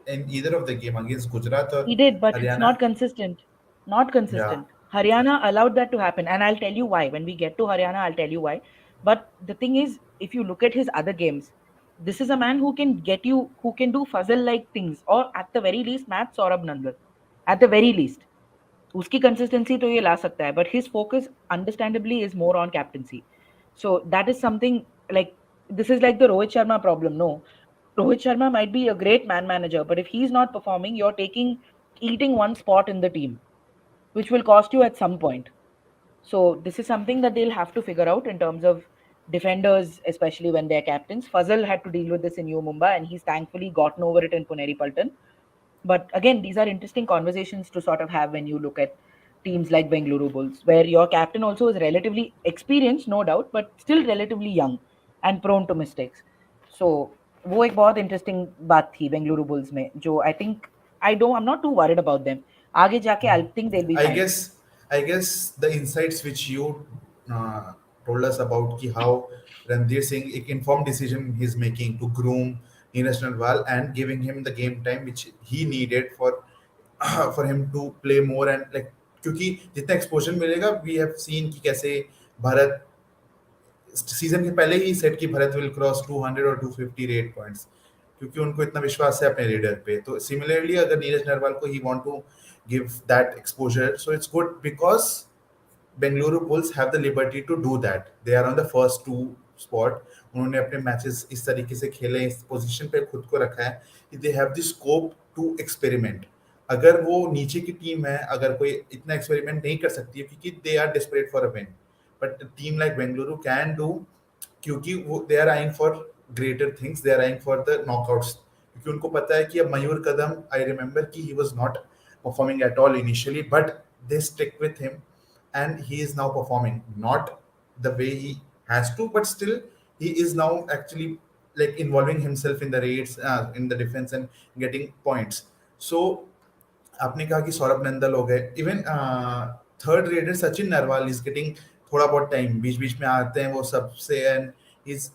in either of the game against Gujarat or he did, but it's not Haryana. consistent. Not Yeah, consistent. Haryana allowed that to happen, and I'll tell you why. When we get to Haryana, I'll tell you why. But the thing is, if you look at his other games, this is a man who can get you, who can do fuzzle like things, or at the very least, match Saurabh Nandal. At the very least. उसकी consistency तो ये ला सकता है, but his focus understandably is more on captaincy. So that is something like this is like the Rohit Sharma problem. No, Rohit Sharma might be a great man manager, but if he's not performing, you're taking eating one spot in the team, which will cost you at some point. So this is something that they'll have to figure out in terms of defenders, especially when they're captains. Fazal had to deal with this in New Mumba, and he's thankfully gotten over it in Puneri Paltan. But again, these are interesting conversations to sort of have when you look at teams like Bengaluru Bulls, where your captain also is relatively experienced, no doubt, but still relatively young and prone to mistakes. So वो एक बहुत interesting बात थी Bengaluru bulls में जो I'm not too worried about them. आगे जाके I think they'll be I fine. guess I guess the insights which you uh, told us about ki how Ranveer Singh एक informed decision he's making to groom Neeraj Narwal and giving him the game time which he needed for for him to play more and like क्योंकि जितना exposure मिलेगा we have seen कि कैसे Bharat season के पहले ही set की Bharat will cross 200 और 250 rate points क्योंकि उनको इतना विश्वास है अपने रीडर पे तो सिमिलरली अगर नीरज नरवाल को ही want to give that exposure so it's good because Bengaluru bulls have the liberty to do that they are on the first two spot उन्होंने अपने मैचेस इस तरीके से खेले इस पोजीशन पे खुद को रखा है कि they have the scope to experiment अगर वो नीचे की टीम है अगर कोई इतना एक्सपेरिमेंट नहीं कर सकती है क्योंकि they are desperate for a win but team like Bengaluru can do क्योंकि वो they are eyeing for greater things they are eyeing for the knockouts क्योंकि उनको पता है कि अब मयूर कदम आई रिमेंबर कि he was not performing at all initially but they stick with him and he is now performing not the way he has to but still he is now actually like involving himself in the raids in the defense and getting points so आपने कहा कि सौरभ नंदल हो गए even third raider Sachin Narwal is getting थोड़ा बहुत time बीच बीच में आते हैं वो सबसे एंड इज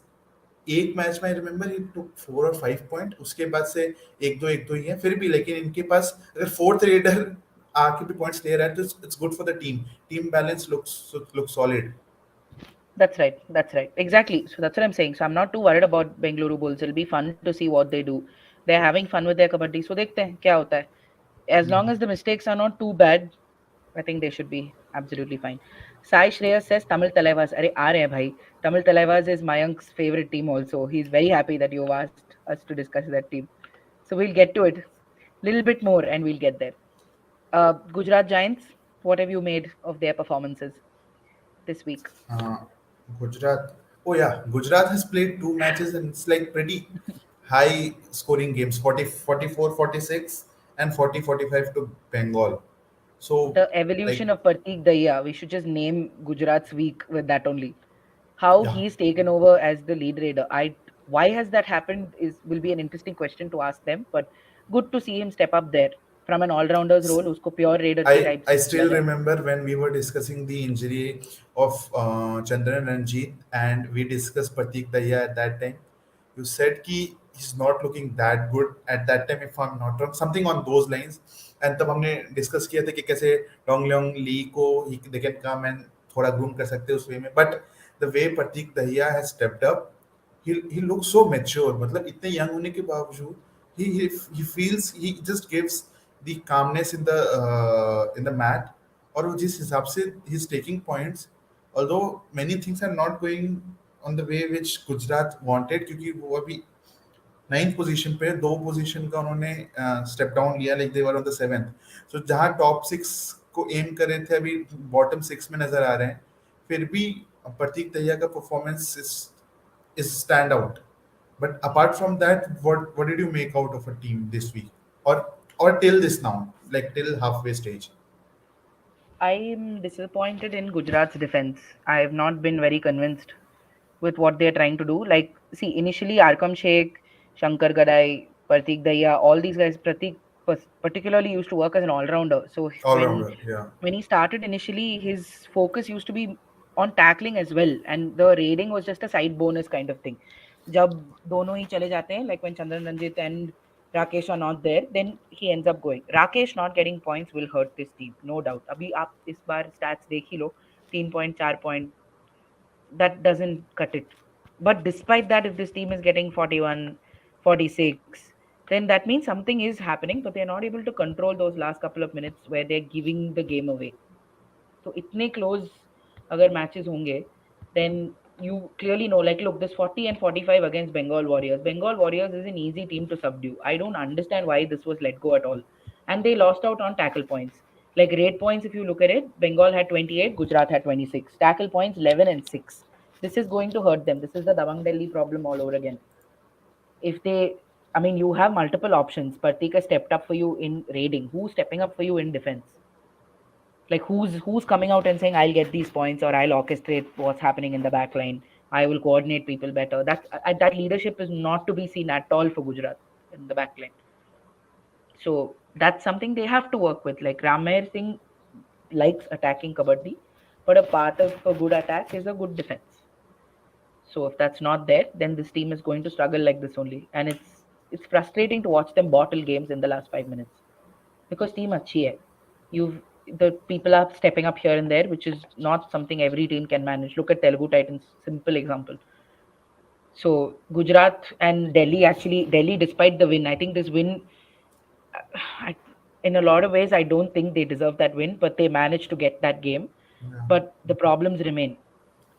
एक मैच में आई रिमेंबर ही टुक 4 और 5 पॉइंट उसके बाद से एक दो ही है फिर भी लेकिन इनके पास अगर फोर्थ रेडर आके भी पॉइंट्स ले रहा है तो it's good for the team team balance look solid That's right. That's right. Exactly. So that's what I'm saying. So I'm not too worried about Bengaluru Bulls. It'll be fun to see what they do. They're having fun with their kabaddi. So देखते हैं क्या होता है. As long as the mistakes are not too bad, I think they should be absolutely fine. Sai Shreyas says Tamil Thalaivas. अरे आ रहे हैं भाई. Tamil Thalaivas is Mayank's favorite team also. He's very happy that you've asked us to discuss that team. So we'll get to it. Little bit more and we'll get there. Gujarat Giants, what have you made of their performances this week? Gujarat. Oh yeah, Gujarat has played two matches and it's like pretty high scoring games 40, 44, 46 and 40, 45 to Bengal. So The evolution like of Pratik Dahiya. We should just name Gujarat's week with that only. How yeah, he's taken over as the lead raider. Why has that happened is will be an interesting question to ask them. But good to see him step up there from an all-rounder's role. उसको pure raider की type I से still किया जाए. remember when we were discussing the injury of Chandran Ranjit and we discussed Pratik Dahiya at that time. You said कि he's not looking that good at that time if I'm not wrong, something on those lines. And तब हमने discuss किया था कि कैसे Dong Leong Lee को they can come and थोड़ा groom कर सकते हैं उस way में. But the way Pratik Dahiya has stepped up, he looks so mature. मतलब इतने young होने के बावजूद he feels he just gives the calmness in the mat और वो जिस हिसाब से he's taking points although many things are not going on the way which Gujarat wanted क्योंकि वो अभी नाइन्थ पोजीशन पे, दो पोजीशन का उन्होंने स्टेप डाउन लिया, like they were on the seventh. So जहां टॉप सिक्स को एम कर रहे थे, अभी बॉटम सिक्स में नजर आ रहे हैं। फिर भी प्रतीक दहिया का performance is stand out. But apart from that, what did you make out of a team this week, और till this now, like till halfway stage? I'm disappointed in Gujarat's defense. I have not been very convinced with what they're trying to do. Like, see, initially Arkam Sheikh, Shankar Gadai, Pratik Daya, all these guys, Pratik particularly used to work as an all-rounder. So All rounder, yeah. when he started initially, his focus used to be on tackling as well, and the raiding was just a side bonus kind of thing. जब दोनों ही चले जाते हैं, like when Chandran Ranjit and Rakesh are not there, then he ends up going. Rakesh not getting points will hurt this team, no doubt. अभी आप इस बार stats देख ही लो, 3 point, 4 point, that doesn't cut it. But despite that, if this team is getting 41, 46, then that means something is happening, but they're not able to control those last couple of minutes where they're giving the game away. तो इतने close अगर matches होंगे, then you clearly know, like, look, this 40 and 45 against Bengal Warriors. Bengal Warriors is an easy team to subdue. I don't understand why this was let go at all. And they lost out on tackle points. Like rate points, if you look at it, Bengal had 28, Gujarat had 26. Tackle points 11 and 6. This is going to hurt them. This is the Dabang Delhi problem all over again. If they, I mean, you have multiple options. Partika stepped up for you in raiding. Who's stepping up for you in defense? Like who's coming out and saying I'll get these points or I'll orchestrate what's happening in the back line. I will coordinate people better. That leadership is not to be seen at all for Gujarat in the back line. So that's something they have to work with. Like Ramesh Singh likes attacking Kabaddi, but a part of a good attack is a good defense. So if that's not there, then this team is going to struggle like this only, and it's frustrating to watch them bottle games in the last 5 minutes because team अच्छी है. You've the people are stepping up here and there, which is not something every team can manage. Look at Telugu Titans, simple example. So Gujarat and Delhi, actually Delhi, despite the win, I think this win, I, in a lot of ways, I don't think they deserve that win, but they managed to get that game. Yeah. But the problems remain.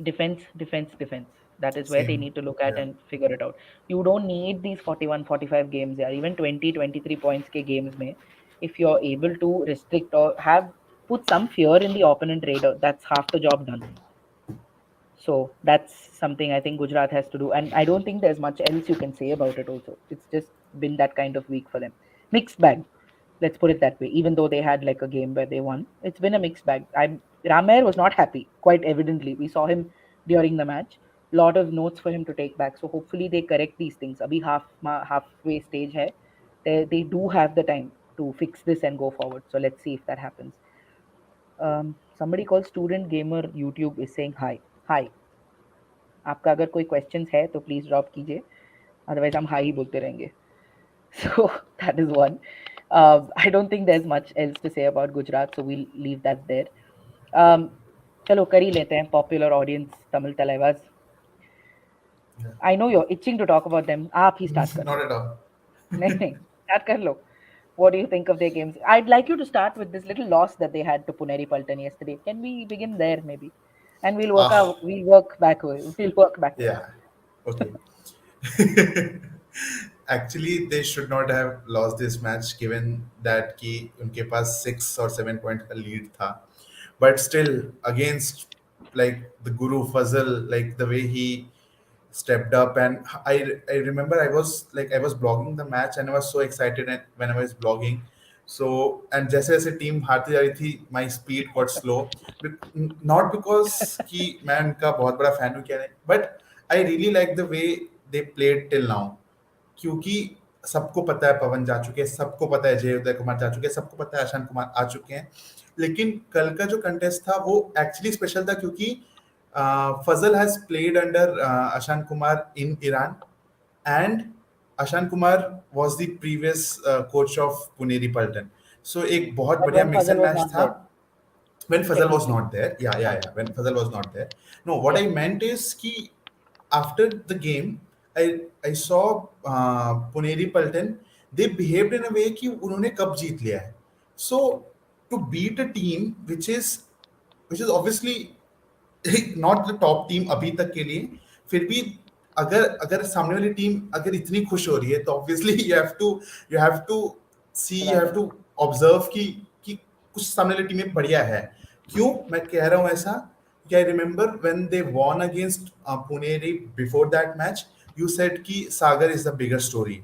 Defense, defense, defense. That is where they Same. need to look at Yeah. and figure it out. You don't need these 41, 45 games, yeah, even 20, 23 points ke games mein. If you're able to restrict or have put some fear in the opponent raider, that's half the job done. So that's something I think Gujarat has to do. And I don't think there's much else you can say about it also. It's just been that kind of week for them. Mixed bag. Let's put it that way. Even though they had like a game where they won, it's been a mixed bag. Ramer was not happy, quite evidently. We saw him during the match. Lot of notes for him to take back. So hopefully they correct these things. Abhi halfway stage hai. They do have the time to fix this and go forward. So let's see if that happens. Somebody called Student Gamer YouTube is saying hi. Hi. आपका अगर कोई questions है तो please drop कीजिए, otherwise हम high ही बोलते रहेंगे. So that is one. I don't think there's much else to say about Gujarat, so we'll leave that there. Um, चलो कर ही लेते हैं popular audience Tamil Thalaivas. Yeah. I know you're itching to talk about them. आप ही start कर Not low. at all. नहीं नहीं start कर लो. What do you think of their games? I'd like you to start with this little loss that they had to Puneri Paltan yesterday. Can we begin there maybe? And Ah, we'll work backwards. We'll work backwards. yeah. Okay. Actually, they should not have lost this match given that कि उनके पास 6 or 7 point का lead था. But still, against like the Guru Fazal, like the way he stepped up, and I remember I was blogging the match and I was so excited when I was blogging. So and जैसे जैसे team हारती जा रही थी, my speed got slow. Not because कि मैं उनका बहुत बड़ा fan हूँ क्या नहीं, but I really like the way they played till now. क्योंकि सबको पता है पवन जा चुके हैं, सबको पता है जय उदय कुमार जा चुके हैं, सबको पता है आशान कुमार आ चुके हैं. लेकिन कल का जो कंटेस्ट था वो एक्चुअली स्पेशल था क्योंकि Fazal has played under Ashan Kumar in Iran, and Ashan Kumar was the previous coach of Puneri Paltan. So एक बहुत But बढ़िया when mix Fazal and was match not था. there, When Fazal was technically. not there, yeah, when Fazal was not there. No, what Yeah. I meant is ki after the game, I saw Puneri Paltan. They behaved in a way कि उन्होंने cup जीत लिया है. So to beat a team which is obviously not the top team अभी तक के लिए, फिर भी अगर अगर सामने वाली टीम अगर इतनी खुश हो रही है तो obviously you have to see, you have Right. To observe कि कुछ सामने वाली टीमें बढ़िया है. क्यों मैं कह रहा हूँ ऐसा? कि I remember when they won against Puneri before that match, you said कि Sagar is the bigger story.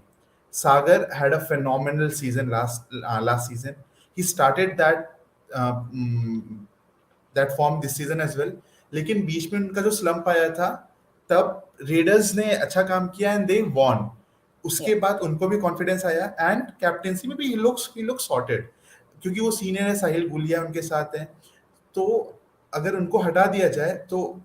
Sagar had a phenomenal season last season. He started that form this season as well. लेकिन बीच में उनका जो स्लंप आया था, तब readers ने अच्छा काम किया एंड दे वॉन. Yeah. उसके बाद उनको भी कॉन्फिडेंस आया एंड कैप्टेंसी में भी ही लुक्स सॉर्टेड, क्योंकि वो सीनियर है, साहिल गुलिया उनके साथ हैं. तो अगर उनको हटा दिया जाए तो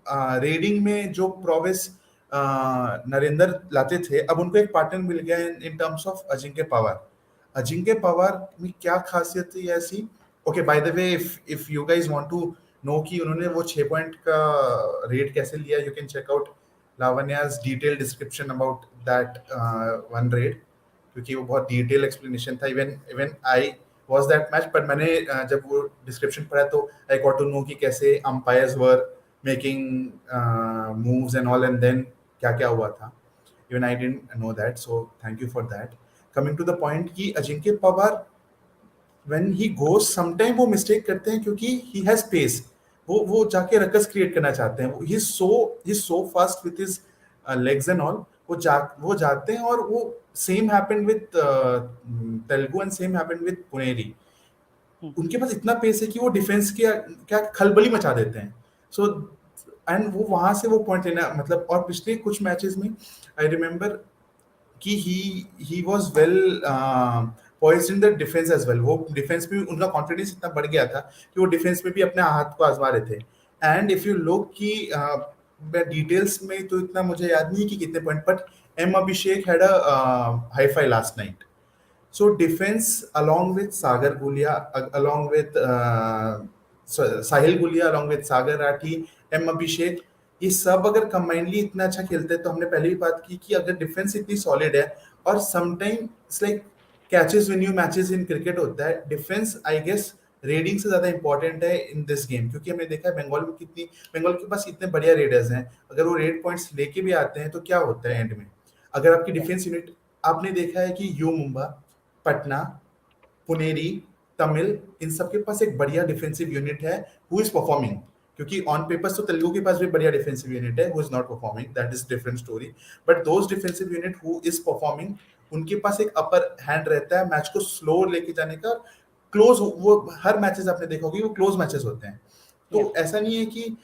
रेडिंग में जो प्रोविस नरेंद्र लाते थे, अब उनको एक पार्टनर मिल गया in terms of Ajinkya Pawar. Ajinkya Pawar में क्या खासियत थी ऐसी? Okay, by the way, if you guys want to know कि उन्होंने वो 6 पॉइंट का रेट कैसे लिया, you can check out Lavanya's detail description about that one rate, क्योंकि वो बहुत डिटेल एक्सप्लेनेशन था. Even even I was that match, पर मैंने जब वो डिस्क्रिप्शन पढ़ा तो आई गॉट टू नो कि कैसे umpires were making moves and all, and then क्या क्या हुआ था. Even I didn't know that, so thank you for that. Coming to the point कि Ajinkya Pawar when he goes sometime वो मिस्टेक करते हैं क्योंकि he has pace. वो जाके रकस क्रिएट करना चाहते हैं. He's so fast with his legs and all. वो जाते हैं और वो same happened with Telugu and same happened with Puneri. Hmm. उनके पास इतना पेस है कि वो डिफेंस के क्या खलबली मचा देते हैं. सो एंड वो वहां से वो पॉइंट लेना, मतलब. और पिछले कुछ मैचेस में आई रिमेम्बर कि he was well poised in the defense as well. वो डिफेंस में उनका कॉन्फिडेंस इतना बढ़ गया था कि वो डिफेंस में भी अपने हाथ को आजमा रहे थे. एंड इफ यू लुक कि मैं डिटेल्स में तो इतना मुझे याद नहीं कि कितने point, but M Abhishek had a high five last night. So defense, along with Sagar Gulia, along with Sahil Gulia, along with Sagar Rathi, M Abhishek, ये सब अगर कंबाइनली इतना अच्छा खेलते हैं, तो हमने पहले भी बात की कि अगर डिफेंस इतनी सॉलिड है, और sometime it's like catches win you matches in cricket होता है, डिफेंस आई गेस रेडिंग से ज्यादा इंपॉर्टेंट है इन दिस गेम. क्योंकि हमने देखा है बंगाल के पास इतने बढ़िया रेडर्स हैं, अगर वो रेड पॉइंट्स लेके भी आते हैं तो क्या होता है एंड में? अगर आपकी Yeah. डिफेंस यूनिट, आपने देखा है कि यू मुंबा, पटना, पुनेरी, तमिल, इन सब के पास एक बढ़िया डिफेंसिव यूनिट है हु इज परफॉर्मिंग. क्योंकि ऑन पेपर्स तो तेलुगु के पास भी बढ़िया डिफेंसिव यूनिट है who is not performing, that is different story. But those defensive unit who is performing, उनके पास एक अपर हैंड रहता है मैच को स्लो लेके जाने का. क्लोज, वो हर मैचेस आपने देखा होगी वो क्लोज मैचेस होते हैं. Yeah. तो ऐसा नहीं है कि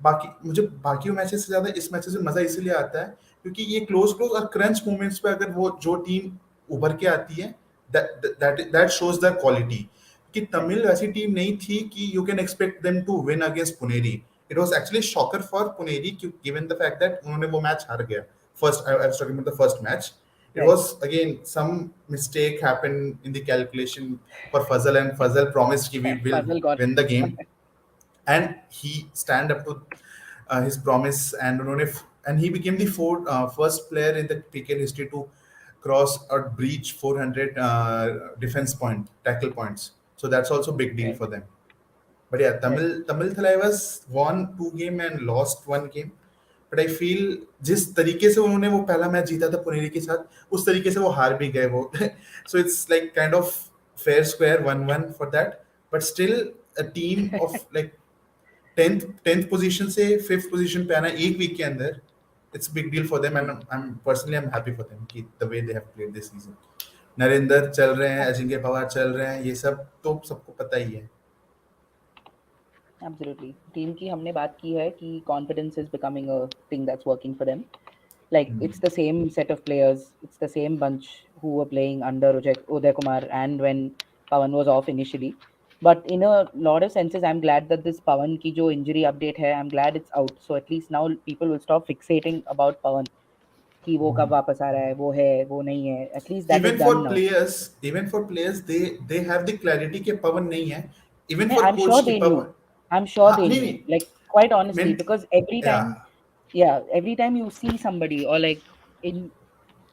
बाकी, मुझे बाकी मैचेस से ज्यादा इस मैचेस में मजा इसीलिए आता है क्योंकि ये क्लोज क्लोज और क्रंच मोमेंट्स पे अगर वो जो टीम उभर के आती है, that shows their quality. कि Right. तमिल वैसी टीम नहीं थी कि you can expect them to win against Puneri. It was actually shocker for Puneri given the fact that उन्होंने वो मैच हार गया. I was talking about the first match. It Right. was again some mistake happened in the calculation for Fazal, and Fazal promised कि we will Puzzle gone. win the game, and he stand up to his promise, and he became the first player in the PKL history to cross or breach 400 defense point tackle points. So that's also big deal Right. for them. But yeah, Right. Tamil Thalaivas won 2 games and lost 1 game. But I feel जिस तरीके से उन्होंने वो पहला match जीता था पुनेरी के साथ, उस तरीके से वो हार भी गए वो. So it's like kind of fair square 1-1 for that. But still a team of like 10th position से 5th पोजीशन पे आना एक वीक के अंदर, it's big deal for them. And I am happy for them कि the way they have played this season. Narender चल रहे हैं, अजिंक्य पवार चल रहे हैं, ये सब तो सबको पता ही है. Absolutely. टीम की हमने बात की है कि confidence is becoming a thing that's working for them. Like it's the same set of players, it's the same bunch who were playing under Uday Kumar and when Pawan was off initially. But in a lot of senses, I'm glad that this Pawan ki jo injury update hai, I'm glad it's out. So at least now people will stop fixating about Pawan. कि वो कब वापस आ रहा है, वो है, वो नहीं है. At least that is done now. Even for players, they have the clarity कि पवन नहीं है. Even Yeah, for I'm coach sure कि they Pawan, knew. I'm sure हाँ they नहीं knew. नहीं, Like quite honestly, meant, because every yeah. time, yeah, every time you see somebody or like in,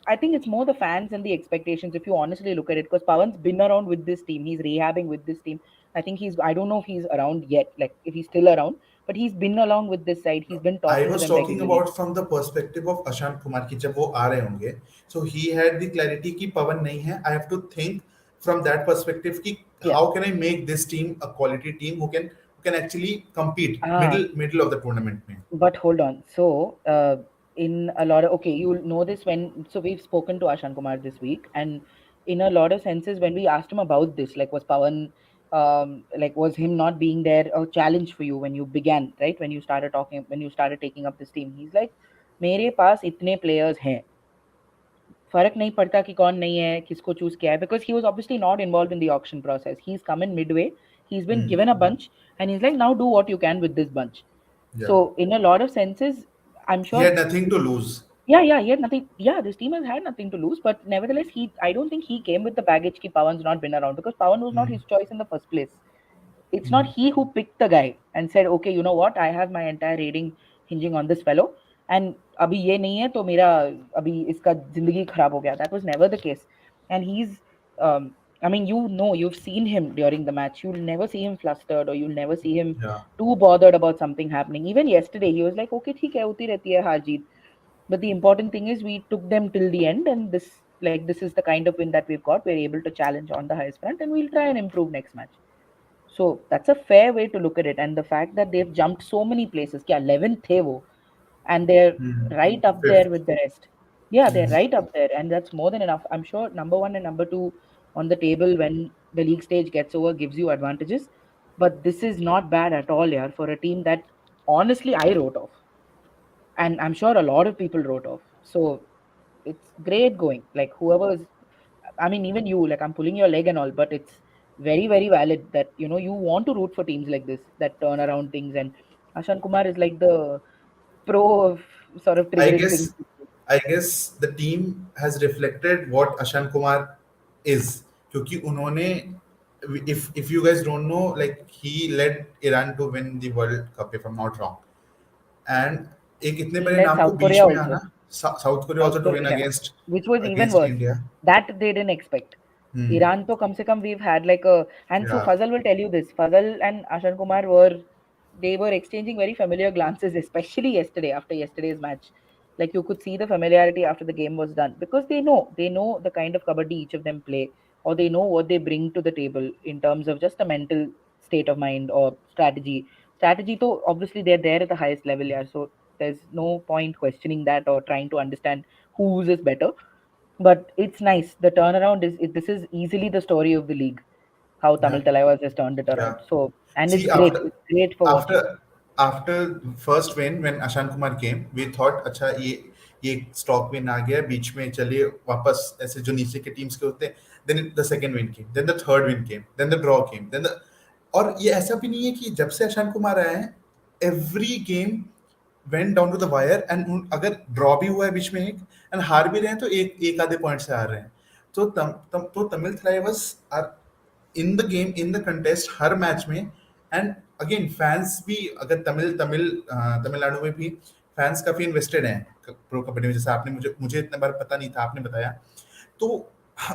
I think it's more the fans and the expectations. If you honestly look at it, because Pawan's been around with this team, he's rehabbing with this team. I think I don't know if he's around yet, like if he's still around, but he's been along with this side. He's been I talking to was them talking regularly. about from the perspective of Ashank Kumar ki जब वो आ रहे होंगे, so he had the clarity कि पवन नहीं है. I have to think from that perspective कि Yeah. how can I make this team a quality team who can actually compete Ah, middle of the tournament में. but hold on. So, in a lot of, okay, you'll know this when, so we've spoken to Ashan Kumar this week, and in a lot of senses, when we asked him about this, like, was Pawan, like, was him not being there a challenge for you when you began, right? When you started talking, when you started taking up this team, he's like, मेरे पास इतने players हैं, फर्क नहीं पड़ता कि कौन नहीं है, किसको चूज किया है, because he was obviously not involved in the auction process. He's come in midway, he's been Hmm. given a bunch, and he's like, now do what you can with this bunch. Yeah. So in a lot of senses, I'm He sure, had nothing to lose. yeah, he had nothing. Yeah, this team has had nothing to lose, but nevertheless, I don't think he came with the baggage ki Pawan's not been around, because Pawan was not Hmm. his choice in the first place. It's not Hmm. he who picked the guy and said, okay, you know what, I have my entire rating hinging on this fellow, and abhi ye nahi hai, to mera abhi iska zindagi kharab ho gaya. That was never the case. And he's, um, I mean, you know, you've seen him during the match. You'll never see him flustered, or you'll never see him Yeah. too bothered about something happening. Even yesterday, he was like, okay, theek hai, hoti rehti hai haar jeet. But the important thing is we took them till the end, and this is the kind of win that we've got. We're able to challenge on the highest front, and we'll try and improve next match. So that's a fair way to look at it. And the fact that they've jumped so many places, kya 11th the wo, and they're Hmm. right up there Fifth. with the rest. Yeah, they're Hmm. right up there, and that's more than enough. I'm sure number one and number two on the table when the league stage gets over gives you advantages. But this is not bad at all, yeah, for a team that honestly I wrote off, and I'm sure a lot of people wrote off. So it's great going. Like whoever is, I mean, even you, like I'm pulling your leg and all, but it's very, very valid that you want to root for teams like this that turn around things. And Ashan Kumar is like the pro of sort of I triggering things. guess I guess the team has reflected what Ashan Kumar is. क्योंकि उन्होंने if you guys don't know, like he led Iran to win the World Cup if I'm not wrong. And एक इतने He बड़े led नाम को South बीच Korea में also. आना, South Korea South also to win Korea, against which was even against worse. India. That they didn't expect. Hmm. Iran to come se come we've had like a, and so Yeah. Fazal will tell you this. Fazal and Ashan Kumar were exchanging very familiar glances, especially yesterday after yesterday's match. Like you could see the familiarity after the game was done, because they know the kind of kabaddi each of them play, or they know what they bring to the table in terms of just a mental state of mind or strategy. Strategy, though, obviously they're there at the highest level, yeah. So there's no point questioning that or trying to understand whose is better. But it's nice. The turnaround this is easily the story of the league, how Yeah. Tamil Thalaivas has turned it Yeah. around. So, and it's See, great. It's great for watching. after first win when Ashan Kumar came, we thought अच्छा ये stock win आ गया बीच में चलिए वापस ऐसे जो नीचे के टीम्स के होते हैं. Then the second win came, then the third win came, then the draw came, then the और ये ऐसा भी नहीं है कि जब से अशांत कुमार आए हैं every game went down to the wire and अगर ड्रॉ भी हुआ है बीच में एक एंड हार भी रहे हैं तो एक एक आधे पॉइंट से हार रहे हैं. तो Tamil Thalaivas are in the game in the contest हर मैच में. एंड अगेन फैंस भी अगर तमिलनाडु में भी फैंस काफी इन्वेस्टेड हैं प्रो कबड्डी में. जैसे आपने मुझे मुझे इतना बार पता नहीं था, आपने बताया. तो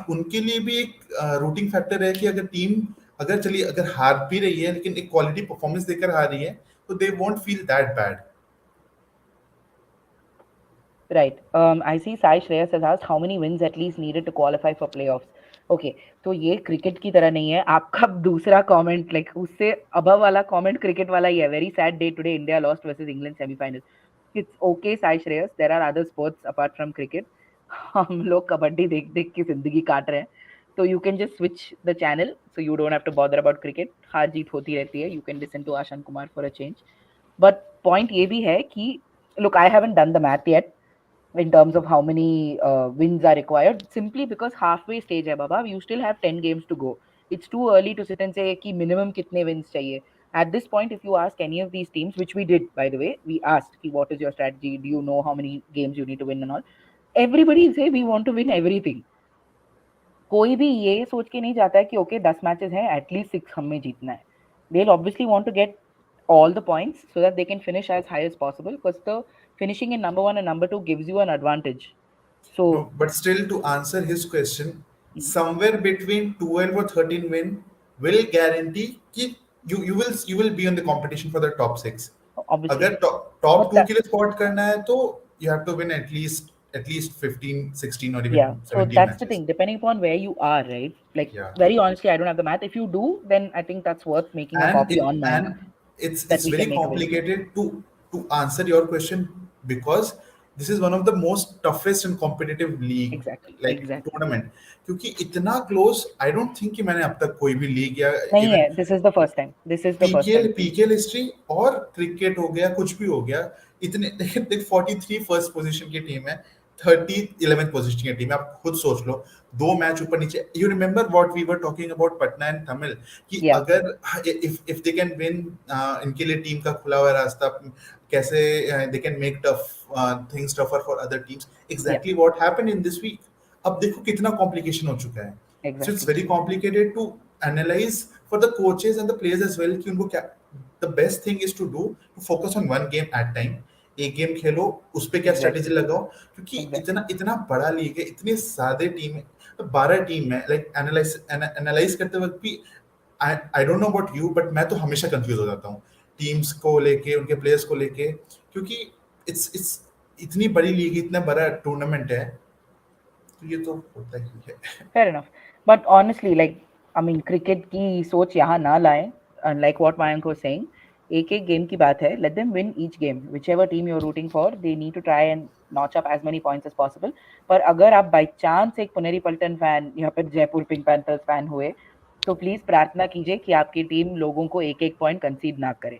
उनके लिए भी एक रूटिंग फैक्टर है कि अगर टीम अगर चलिए अगर हार भी रही है लेकिन एक क्वालिटी परफॉर्मेंस देकर हार रही है तो they won't feel that bad. Right. I see Sai Shreyas has asked how many wins at least needed to qualify for playoffs. Okay, तो ये क्रिकेट की तरह नहीं है. आपका दूसरा कमेंट लाइक उससे अबव वाला कमेंट क्रिकेट वाला ही है. Very sad day today, India lost versus England semifinal. It's okay Sai Shreyas, there are other sports apart from cricket. हम लोग कबड्डी देख देख के जिंदगी काट रहे हैं. तो you can just switch the channel, so you don't have to bother about cricket. हार जीत होती रहती है. You can listen to Ashan Kumar for a change. But point ये भी है कि look, I haven't done the math yet in terms of how many wins are required, simply because halfway stage hai baba, you still have 10 games to go. It's too early to sit and say ki minimum kitne wins chahiye. At this point, if you ask any of these teams, which we did by the way, we asked ki what is your strategy, do you know how many games you need to win and all, everybody say we want to win everything. कोई भी ये सोच के नहीं जाता है कि okay 10 matches हैं, एटलीस्ट 6 हमें जीतना है. They'll obviously want to get all the points so that they can finish as high as possible, because the finishing in number 1 and number 2 gives you an advantage. So No, but still to answer his question, somewhere between 12 or 13 win will guarantee कि you will be on the competition for the top 6. अगर obviously. Top But to के लिए spot करना है तो you have to win at least 15 16 और even yeah, so 17 that's the matches. thing. Depending upon where you are, right? Like Yeah. very honestly, I don't have the math. If you do, then I think that's worth making a and copy it on Mayank and that it's we very can make available. complicated to answer your question, because this is one of the most toughest and competitive league, Exactly, like exactly. tournament, क्योंकि इतना close I don't think कि मैंने अब तक कोई भी league या नहीं है. Even This is the first time. This is the first PKL time. PKL history और क्रिकेट हो गया, कुछ भी हो गया, इतने देख 43 फर्स्ट पोजीशन की टीम है, 30 11th पोजीशन की टीम है, आप खुद सोच लो, दो मैच ऊपर नीचे. You remember what we were talking about Patna and Tamil, कि Yeah, अगर इफ दे कैन विन, इनके लिए टीम का खुला हुआ रास्ता, कैसे they can make tough things tougher for other teams. yeah, exactly what happened in this week. अब देखो कितना कॉम्प्लिकेशन हो चुका है. So it's exactly. very complicated to analyze for the coaches and the players as well कि उनको क्या. The best thing is to do to focus on one game at time. एक गेम खेलो, उस पे क्या स्ट्रेटेजी Exactly. लगाओ, क्योंकि Exactly. इतना इतना बड़ा लीग है, इतने सादे टीम है, तो 12 टीम है. लाइक एनालाइज करते वक्त भी आई don't know about you, but मैं तो हमेशा कंफ्यूज हो जाता हूँ टीम्स को लेके, उनके प्लेयर्स को लेके, क्योंकि इट्स इतनी बड़ी लीग, इतना बड़ा टूर्नामेंट है, तो ये तो होता ही है. Fair enough. But honestly, like, I mean, cricket की सोच यहाँ ना लाएं. Unlike what Mayank was saying, एक एक गेम की बात है. Let them win each game. Whichever team you're rooting for, they need to try and notch up as many points as possible. पर अगर आप by chance एक पुनेरी पल्टन फैन या फिर जयपुर पिंक पैंथर्स फैन हुए, तो प्लीज प्रार्थना कीजिए कि आपकी टीम लोगों को एक एक पॉइंट कंसीड ना करे.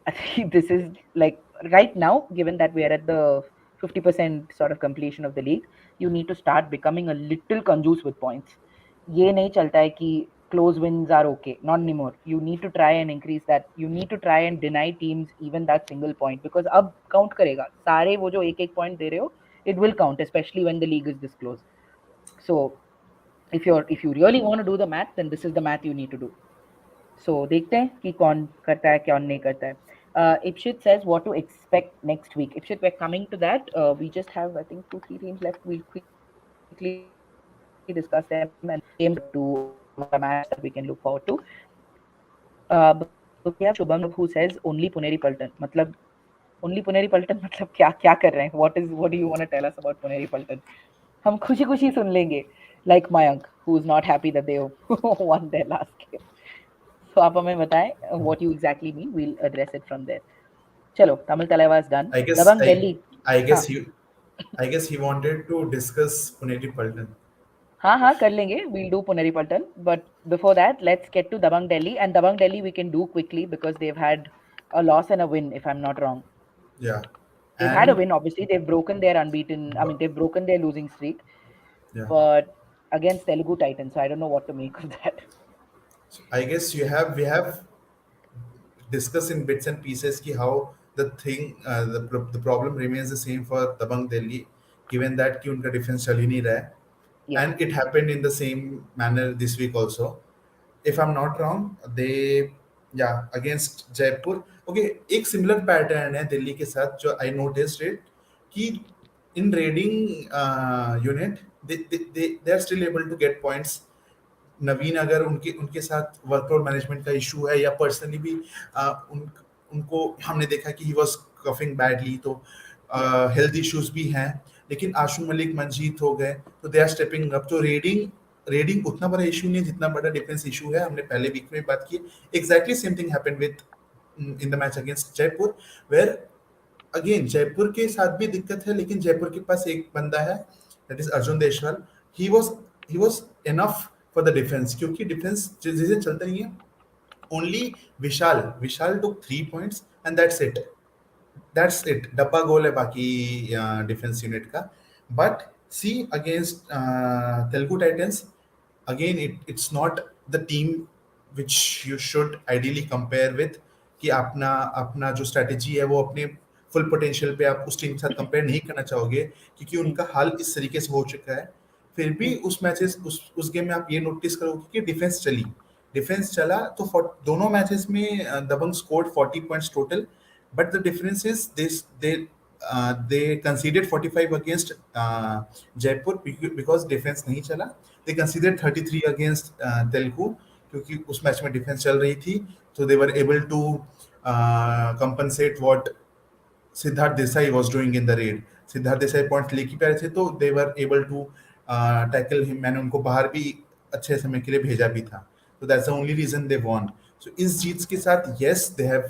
I think this is like right now, given that we are at the 50% sort of completion of the league, you need to start becoming a little conjuice with points. ये नहीं चलता है कि close wins are okay, not anymore. You need to try and increase that. You need to try and deny teams even that single point, because अब count करेगा. सारे वो जो एक एक point दे रहे हो, it will count, especially when the league is this close. So if you really want to do the math, then this is the math you need to do. सो देखते हैं कि कौन करता है कौन नहीं करता है. Ipshit says what to expect next week. Ipshit, we're coming to that. We just have, I think, 2-3 teams left. We'll quickly discuss them and games to a match that we can look forward to. But we have Shubham who says only Puneri Paltan. मतलब only Puneri Paltan मतलब क्या क्या कर रहे हैं? What do you want to tell us about Puneri Paltan? हम खुशी खुशी सुन लेंगे. Like Mayank, who is not happy that they won their last game. तो आप हमें बताएं what you exactly mean. We'll address it from there. चलो, Tamil तलाइवास done. I guess Dabangg I Delhi. I हाँ guess you I guess he wanted to discuss Puneri Paltan. हाँ हाँ कर लेंगे. We'll do Puneri Paltan. But before that, let's get to Dabang Delhi. And Dabang Delhi we can do quickly because they've had a loss and a win, if I'm not wrong. Yeah, They've had a and win, obviously. They've broken their unbeaten. I mean, they've broken their losing streak. yeah, But against Telugu Titans, so I don't know what to make of that. so I guess we have discussed in bits and pieces ki how the thing the problem remains the same for Dabang Delhi, given that कि उनका defense चल ही नहीं रहा है, Yeah. and it happened in the same manner this week also. If I'm not wrong, they yeah against Jaipur. Okay, एक similar pattern है दिल्ली के साथ जो I noticed it कि in raiding unit they are still able to get points. नवीन अगर उनके उनके साथ वर्कआउट मैनेजमेंट का इशू है या पर्सनली भी उनको हमने देखा कि ही वाज कफिंग बैडली, तो हेल्थ इश्यूज भी हैं, लेकिन आशु मलिक मंजीत हो गए, तो दे आर स्टेपिंग अप. तो रेडिंग उतना बड़ा इशू नहीं है जितना बड़ा डिफेंस इशू है. हमने पहले वीक में बात की. Exactly same thing happened within the match against Jaipur, where again Jaipur के साथ भी दिक्कत है, लेकिन जयपुर के पास एक बंदा है, that is Arjun Deshwal. He was enough for the defence, क्योंकि डिफेंस जिसे चलता नहीं है. Only Vishal took 3 points and that's it. डब्बा गोल है बाकी डिफेंस यूनिट का. But see against Telugu titans, again it's not the team which you should ideally compare with, कि अपना अपना जो स्ट्रेटेजी है वो अपने फुल पोटेंशियल पे आप उस टीम के साथ कंपेयर नहीं करना चाहोगे, क्योंकि उनका हाल इस तरीके से हो चुका है. फिर भी उस मैचेस उस गेम में आप ये नोटिस करोगे कि डिफेंस चला, तो दोनों मैचेस में Dabang scored 40 points total, but the difference is this they conceded 45 against Jaipur because defense नहीं चला. They conceded 33 against Telugu, क्योंकि उस मैच में डिफेंस चल रही थी, तो they were able to compensate what Siddharth Desai was doing in the raid. Siddharth Desai point लेके पे आए थे तो they were able to tackle him. मैंने उनको बाहर भी अच्छे समय के लिए भेजा भी था. तो that's the only reason they won. So इस जीत के साथ yes they have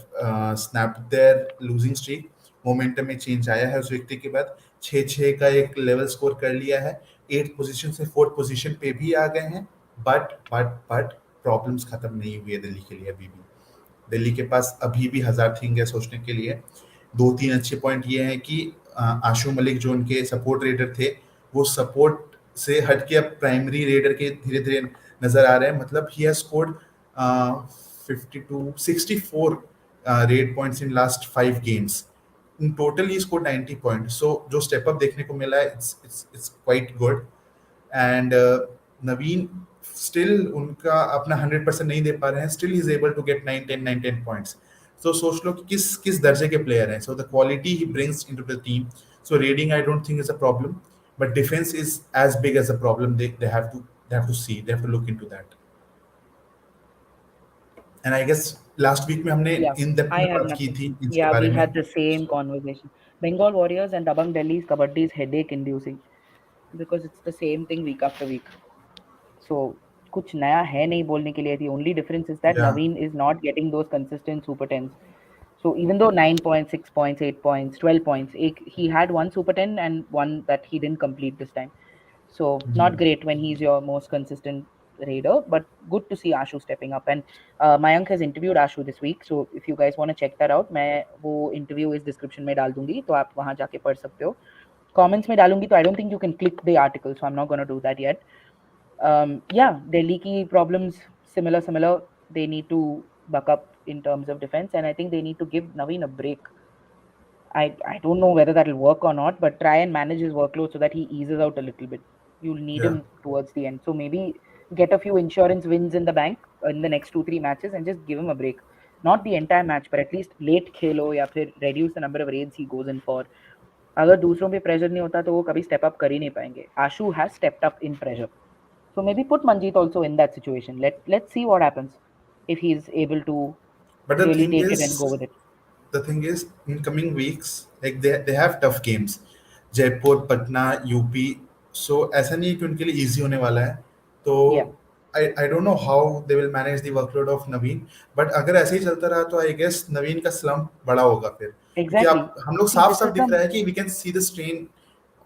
snapped their losing streak. Momentum में चेंज आया है उस विक्ट्री के बाद. 6-6 का एक लेवल स्कोर कर लिया है. 8th पोजीशन से 4th पोजीशन पे भी आ गए हैं. बट प्रॉब्लम्स खत्म नहीं हुई है दिल्ली के लिए अभी भी. दिल्ली के पास अभी भी हजार थिंग है सोचने के लिए. 2-3 अच्छे पॉइंट ये हैं कि आशु मलिक जो उनके सपोर्ट रेडर थे वो सपोर्ट से हट के अब प्राइमरी रेडर के धीरे धीरे नजर आ रहे हैं. मतलब he has scored 64 raid points in last 5 games. In total he scored 90 point. So जो स्टेप अप देखने को मिला है it's quite good. And Naveen still उनका अपना 100% नहीं दे पा रहे हैं. Still is able to get 9-10 points. तो सोच लो कि किस किस दर्जे के प्लेयर हैं. So the quality he brings into the team. So raiding I don't think is a problem, but defence is as big as a problem. They have to see, they have to look into that. And I guess last week में हमने Yeah, in depth I में have बात की nothing. थी इसके Yeah, बारे we में. had the same conversation. Bengal Warriors and Dabang Delhi's Kabaddi is headache inducing because it's the same thing week after week. So कुछ नया है नहीं बोलने के लिए. The only difference is that Yeah. Naveen is not getting those consistent super tens. So even though 9 points, 6 points, 8 points, 12 points, he had one super 10 and one that he didn't complete this time. So not great when he's your most consistent raider, but good to see Ashu stepping up. And Mayank has interviewed Ashu this week, so if you guys want to check that out, मैं वो interview इस description में डाल दूंगी, तो आप वहाँ जाके पढ़ सकते हो. Comments में डालूंगी, तो I don't think you can click the article, so I'm not going to do that yet. Yeah, Delhi ki problems similar. They need to buck up in terms of defense, and I think they need to give Naveen a break. I don't know whether that'll work or not, but try and manage his workload so that he eases out a little bit. You'll need Yeah. him towards the end. So maybe get a few insurance wins in the bank in the next 2-3 matches and just give him a break. Not the entire match, but at least late खेलो या फिर reduce the number of raids he goes in for. अगर दूसरों पे pressure नहीं होता तो वो कभी स्टेप अप कर ही नहीं पाएंगे. Ashu has stepped up in pressure. So maybe put Manjeet also in that situation. Let's see what happens if he's able to But the really thing take it and go is, with it. the thing is, in coming weeks, like they have tough games. Jaipur, Patna, UP. So ऐसा नहीं है कि उनके लिए easy होने वाला है. तो Yeah, I don't know how they will manage the workload of Naveen. But अगर ऐसे ही चलता रहा तो आई गेस नवीन का स्लम्प बड़ा होगा फिर. क्योंकि exactly. आप हम लोग See, साफ this साफ is दिख the रहा है कि we can see the strain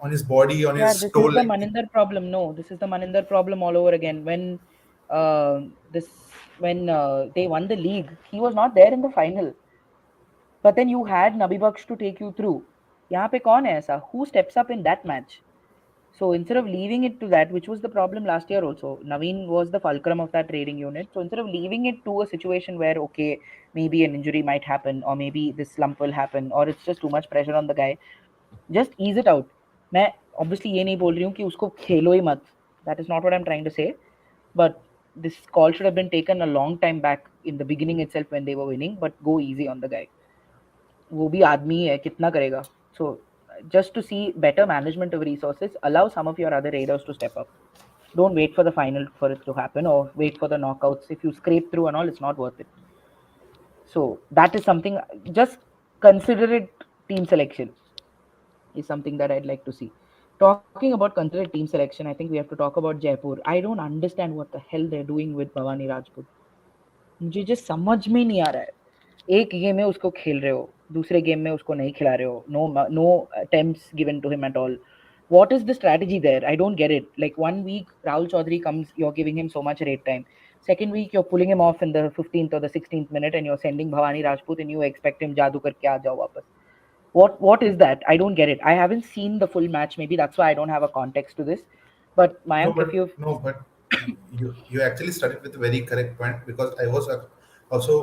on his body, on yeah, his this toe. is the Like Maninder problem. No, this is the Maninder problem all over again. Uh, this when they won the league, he was not there in the final. But then you had Nabi Baksh to take you through. यहाँ पे कौन है ऐसा? Who steps up in that match? So instead of leaving it to that, which was the problem last year also, Naveen was the fulcrum of that trading unit. So instead of leaving it to a situation where, okay, maybe an injury might happen, or maybe this slump will happen, or it's just too much pressure on the guy, just ease it out. मैं obviously ये नहीं बोल रही हूँ कि उसको खेलो ही मत. That is not what I'm trying to say. But this call should have been taken a long time back in the beginning itself when they were winning. But go easy on the guy. वो भी आदमी है, कितना करेगा. So just to see better management of resources, allow some of your other raiders to step up. Don't wait for the final for it to happen or wait for the knockouts. If you scrape through and all, it's not worth it. So that is something. Just considerate team selection is something that I'd like to see. Talking about considerate team selection, I think we have to talk about Jaipur. I don't understand what the hell they're doing with Bhavani Rajput. मुझे just समझ में नहीं आ रहा है. एक game में उसको खेल रहे हो, दूसरे गेम में उसको नहीं खिला रहे हो. No attempts given to him at all. What is the strategy there? I don't get it. Like 1 week Rahul Chaudhary comes, you're giving him so much rate time. Second week you're pulling him off in the 15th or the 16th minute and you're sending Bhavani Rajput and you expect him जादू करके आ जाओ वापस. What is that? I don't get it. I haven't seen the full match. Maybe that's why I don't have a context to this. But no, Mayank, if but you've no, but you actually started with a very correct point because I was also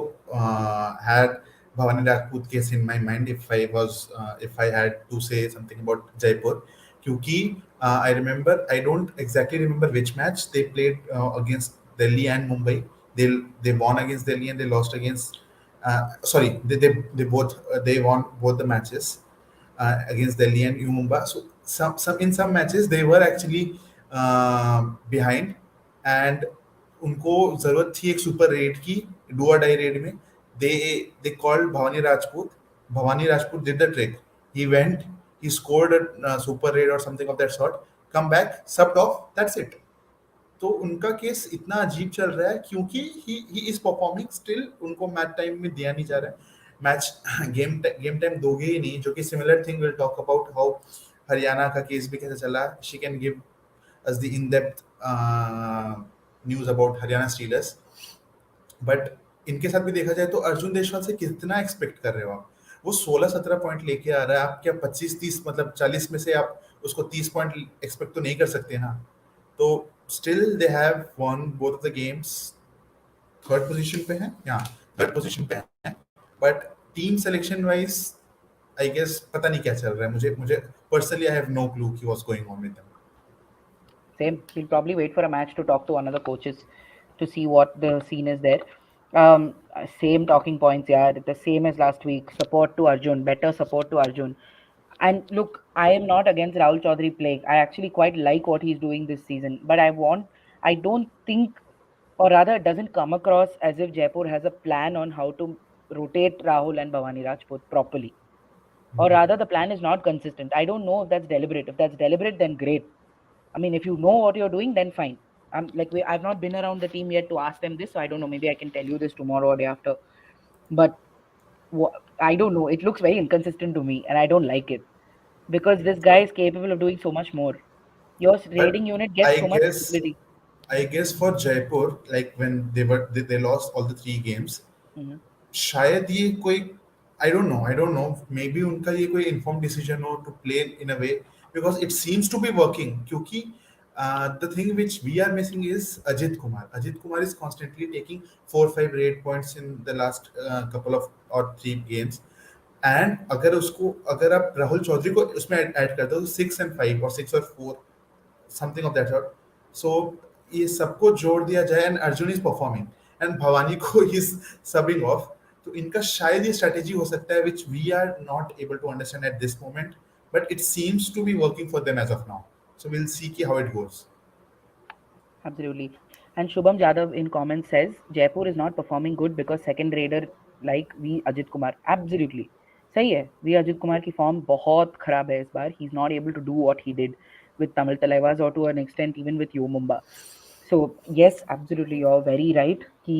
had Bhavani Rajput case in my mind if I had to say something about Jaipur. Kyuki, I don't exactly remember which match they played against Delhi and Mumbai. They won against Delhi and they lost against. Sorry, they both they won both the matches against Delhi and Mumba. So some in some matches they were actually behind and उनको जरूरत थी एक super red की, do or die red में. They called Bhavani Rajput. Bhavani Rajput did the trick. He went, he scored a super raid or something of that sort. Come back, subbed off. That's it. तो उनका case इतना अजीब चल रहा है क्योंकि he is performing still, उनको match time में दिया नहीं जा रहा है मैच गेम टाइम दोगे ही नहीं, जो कि similar thing will talk about how Haryana का केस भी कैसे चला. She can give us the in depth news about Haryana stealers. But इनके साथ भी देखा जाए तो अर्जुन देशवाल से कितना एक्सपेक्ट कर रहे हो आप? वो 16-17 पॉइंट लेके आ रहा है, आप क्या 25-30 मतलब 40 में से आप उसको 30 पॉइंट एक्सपेक्ट तो नहीं कर सकते ना. तो still they have won both of the games. Third position पे हैं, या थर्ड पोजीशन पे हैं, but team selection wise I guess पता नहीं क्या चल रहा है. मुझे मुझे personally I have no clue कि what's going on with them. Same. We'll probably wait for a match to talk to one of the coaches to see what the scene is there. Same talking points, yeah. The same as last week. Support to Arjun, better support to Arjun. And look, I am not against Rahul Chaudhary playing. I actually quite like what he's doing this season. But I don't think, or rather, it doesn't come across as if Jaipur has a plan on how to rotate Rahul and Bhavani Rajput properly. Or rather, the plan is not consistent. I don't know if that's deliberate. If that's deliberate, then great. I mean, if you know what you're doing, then fine. I've not been around the team yet to ask them this, so I don't know. Maybe I can tell you this tomorrow or day after. But I don't know. It looks very inconsistent to me, and I don't like it because this guy is capable of doing so much more. Your But raiding unit gets I so much guess visibility. I guess for Jaipur, like when they lost all the three games, Mhm. शायद ये कोई I don't know maybe उनका ये कोई inform decision हो to play in a way, because it seems to be working. क्योंकि the thing which we are missing is Ajit Kumar is constantly taking 4-5 raid points in the last couple of और 3 games. And अगर आप राहुल चौधरी को उसमें add करते हो तो 6 and 5 और 6 और 4 समथिंग ऑफ दैट सॉर्ट. सो ये सबको जोड़ दिया जाए and Arjun is performing and Bhavani को इज सबिंग ऑफ. तो इनका शायद ये स्ट्रेटेजी हो सकता है which we are not able to understand at this moment, but it seems to be working for them as of now. So will see की how it goes. Absolutely. And Shubham Jadhav in comments says Jaipur is not performing good because second raider like V Ajit Kumar. Absolutely. सही है. V Ajit Kumar की form बहुत खराब है इस बार. He's not able to do what he did with Tamil Thalaivas or to an extent even with Yo Mumba. So yes, absolutely, you're very right कि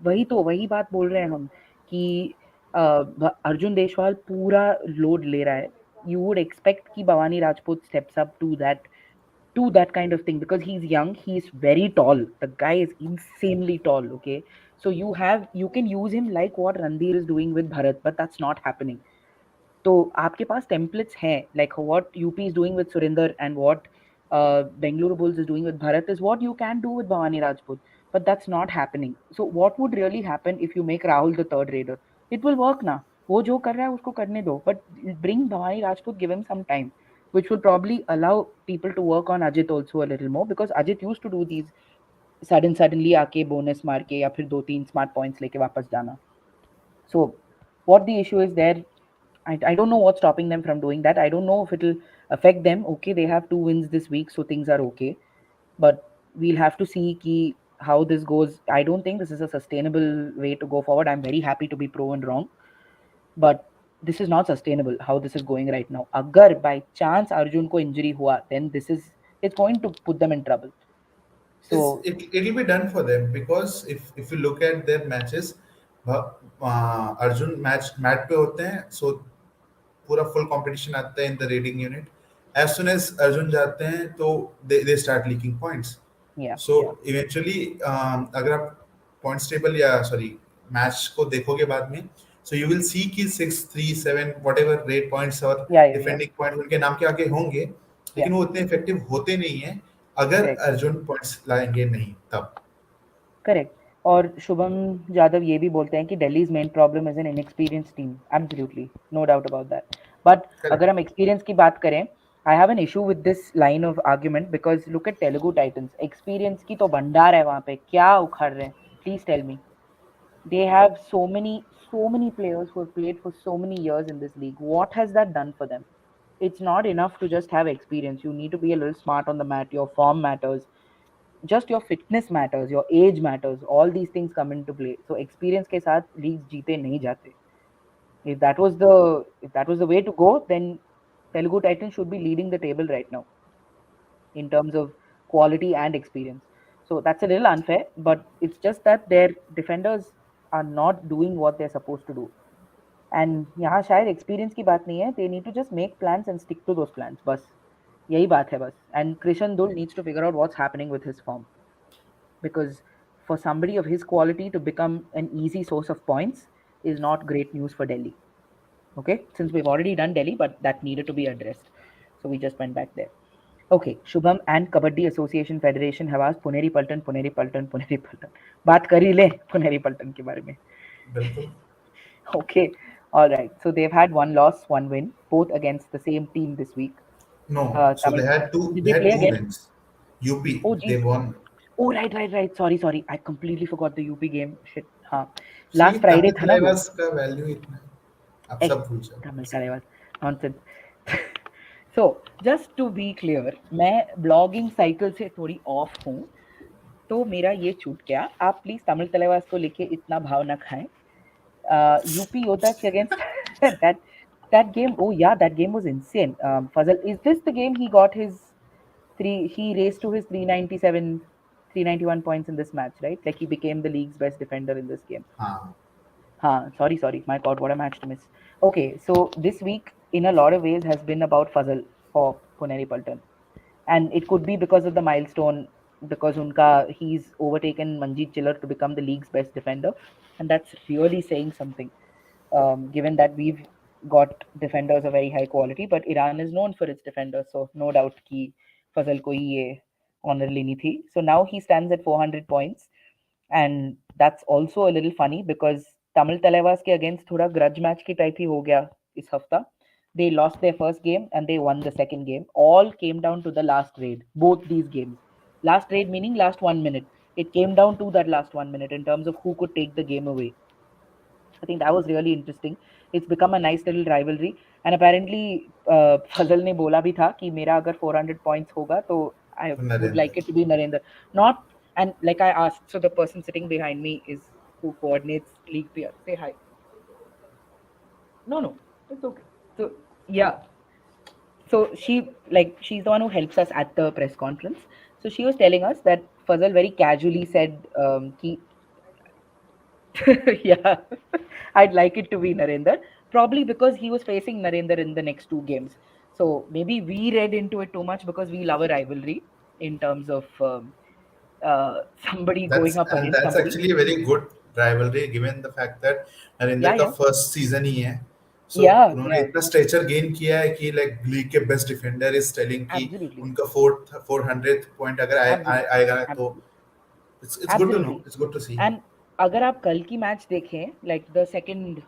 वही बात बोल रहे हैं हम कि अर्जुन देशवाल पूरा लोड ले रहा है. You would expect कि Bhavani Rajput steps up to that kind of thing because he's young, he's very tall, the guy is insanely tall. Okay, so you can use him like what Randir is doing with Bharat, but that's not happening. तो आपके पास templates हैं, like what UP is doing with Surinder and what Bengaluru Bulls is doing with Bharat is what you can do with Bhavani Rajput, but that's not happening. So what would really happen if you make Rahul the third raider? It will work ना. वो जो कर रहा है उसको करने दो, but bring Bhavani Rajput, give him some time, which will probably allow people to work on Ajit also a little more because Ajit used to do these suddenly आके bonus मार के या फिर 2-3 smart points लेके वापस जाना. So what the issue is there, I don't know what's stopping them from doing that. I don't know if it'll affect them. Okay, they have 2 wins this week, so things are okay. But we'll have to see how this goes. I don't think this is a sustainable way to go forward. I'm very happy to be proven wrong. But this is not sustainable how this is going right now. Agar by chance Arjun ko injury hua, then it's going to put them in trouble. So It'll be done for them because if you look at their matches, Arjun mat पे होते हैं, so पूरा full competition आता है in the raiding unit. As soon as Arjun जाते हैं तो they start leaking points. yeah, so eventually अगर आप पॉइंट्स टेबल या सॉरी मैच को देखोगे बाद में, सो यू विल सी कि 6-3-7 व्हाटएवर रेट पॉइंट्स और yeah, डिफेंडिंग पॉइंट उनके नाम के आगे होंगे, yeah. लेकिन वो उतने इफेक्टिव होते नहीं है अगर Correct. अर्जुन पॉइंट्स लाएंगे नहीं तब. करेक्ट. और शुभम यादव ये भी बोलते हैं कि Delhi's main problem is an inexperience team. Absolutely, no doubt about that. But अगर हम एक्सपीरियंस की बात करें, I have an issue with this line of argument because look at Telugu titans. Experience की तो भंडार है वहाँ पे. क्या उखाड़ रहे हैं, please tell me. They have so many players who have played for so many years in this league. What has that done for them? It's not enough to just have experience. You need to be a little smart on the mat. Your form matters. just your fitness matters, your age matters, all these things come into play. So experience के साथ leagues जीते नहीं जाते. If that was the way to go, then Telugu Titans should be leading the table right now in terms of quality and experience. So that's a little unfair, but it's just that their defenders are not doing what they're supposed to do. And यहाँ शायद experience की बात नहीं है. They need to just make plans and stick to those plans. बस यही बात है बस. And Krishan Dul needs to figure out what's happening with his form, because for somebody of his quality to become an easy source of points is not great news for Delhi. Okay, since we've already done Delhi, but that needed to be addressed. So we just went back there. Okay, Shubham and Kabaddi Association Federation have asked Puneri Paltan, Puneri Paltan, Puneri Paltan. बात कर ही ले Puneri Paltan के बारे में. बिल्कुल. Okay, all right. So they've had one loss, one win, both against the same team this week. No, so Tamil. they Did they had play two again? wins. UP, Oh, they geez. won. Oh, right. Sorry. I completely forgot the UP game. Shit. हाँ. See, Last Friday Tamil था ना वो. Thalaivas का value इतना है. आप सब भूल जाओ. Tamil Thalaivas. Nonsense. So, just to be clear, मैं blogging cycle से थोड़ी off हूँ, तो मेरा ये छूट गया. आप प्लीज तमिल तलेवास को लेके इतना भाव ना खाएं. UP Yoddhas against that game. Oh yeah, that game was insane. Fazal, is this the game he got his he raced to his 397, 391 points in this match, right? Like he became the league's best defender in this game. Sorry. My God, what a match to miss. Okay, so this week, in a lot of ways, has been about Fazal for Puneri Paltan. And it could be because of the milestone, because he's overtaken Manjeet Chiller to become the league's best defender. And that's really saying something, given that we've got defenders of very high quality, but Iran is known for its defenders. So no doubt कि Fazal को ही ये honor लेनी थी. So now he stands at 400 points. And that's also a little funny because Tamil Talevas के against थोड़ा grudge match की type ही हो गया इस हफ्ता. They lost their first game and they won the second game. All came down to the last raid. Both these games. Last raid meaning last 1 minute. It came down to that last 1 minute in terms of who could take the game away. I think that was really interesting. It's become a nice little rivalry. And apparently, Fazal ने बोला भी था कि मेरा अगर 400 points होगा तो I would like it to be Narendra. Not, and like I asked, so the person sitting behind me is who coordinates League PR. Say hi. No, it's okay. So yeah, so she's the one who helps us at the press conference. So she was telling us that Fazal very casually said कि yeah, I'd like it to be Narendra, probably because he was facing Narendra in the next two games. So maybe we read into it too much because we love a rivalry in terms of somebody going up against That's somebody. actually a very good rivalry given the fact that Narendra का Yeah. first season ही है. So Yeah. उन्होंने इतना stretcher gain किया है कि like league के best defender is telling कि Absolutely. उनका 400th पॉइंट अगर आएगा ना तो it's good to know. Absolutely. It's good to see. And अगर आप कल की मैच देखें, like the second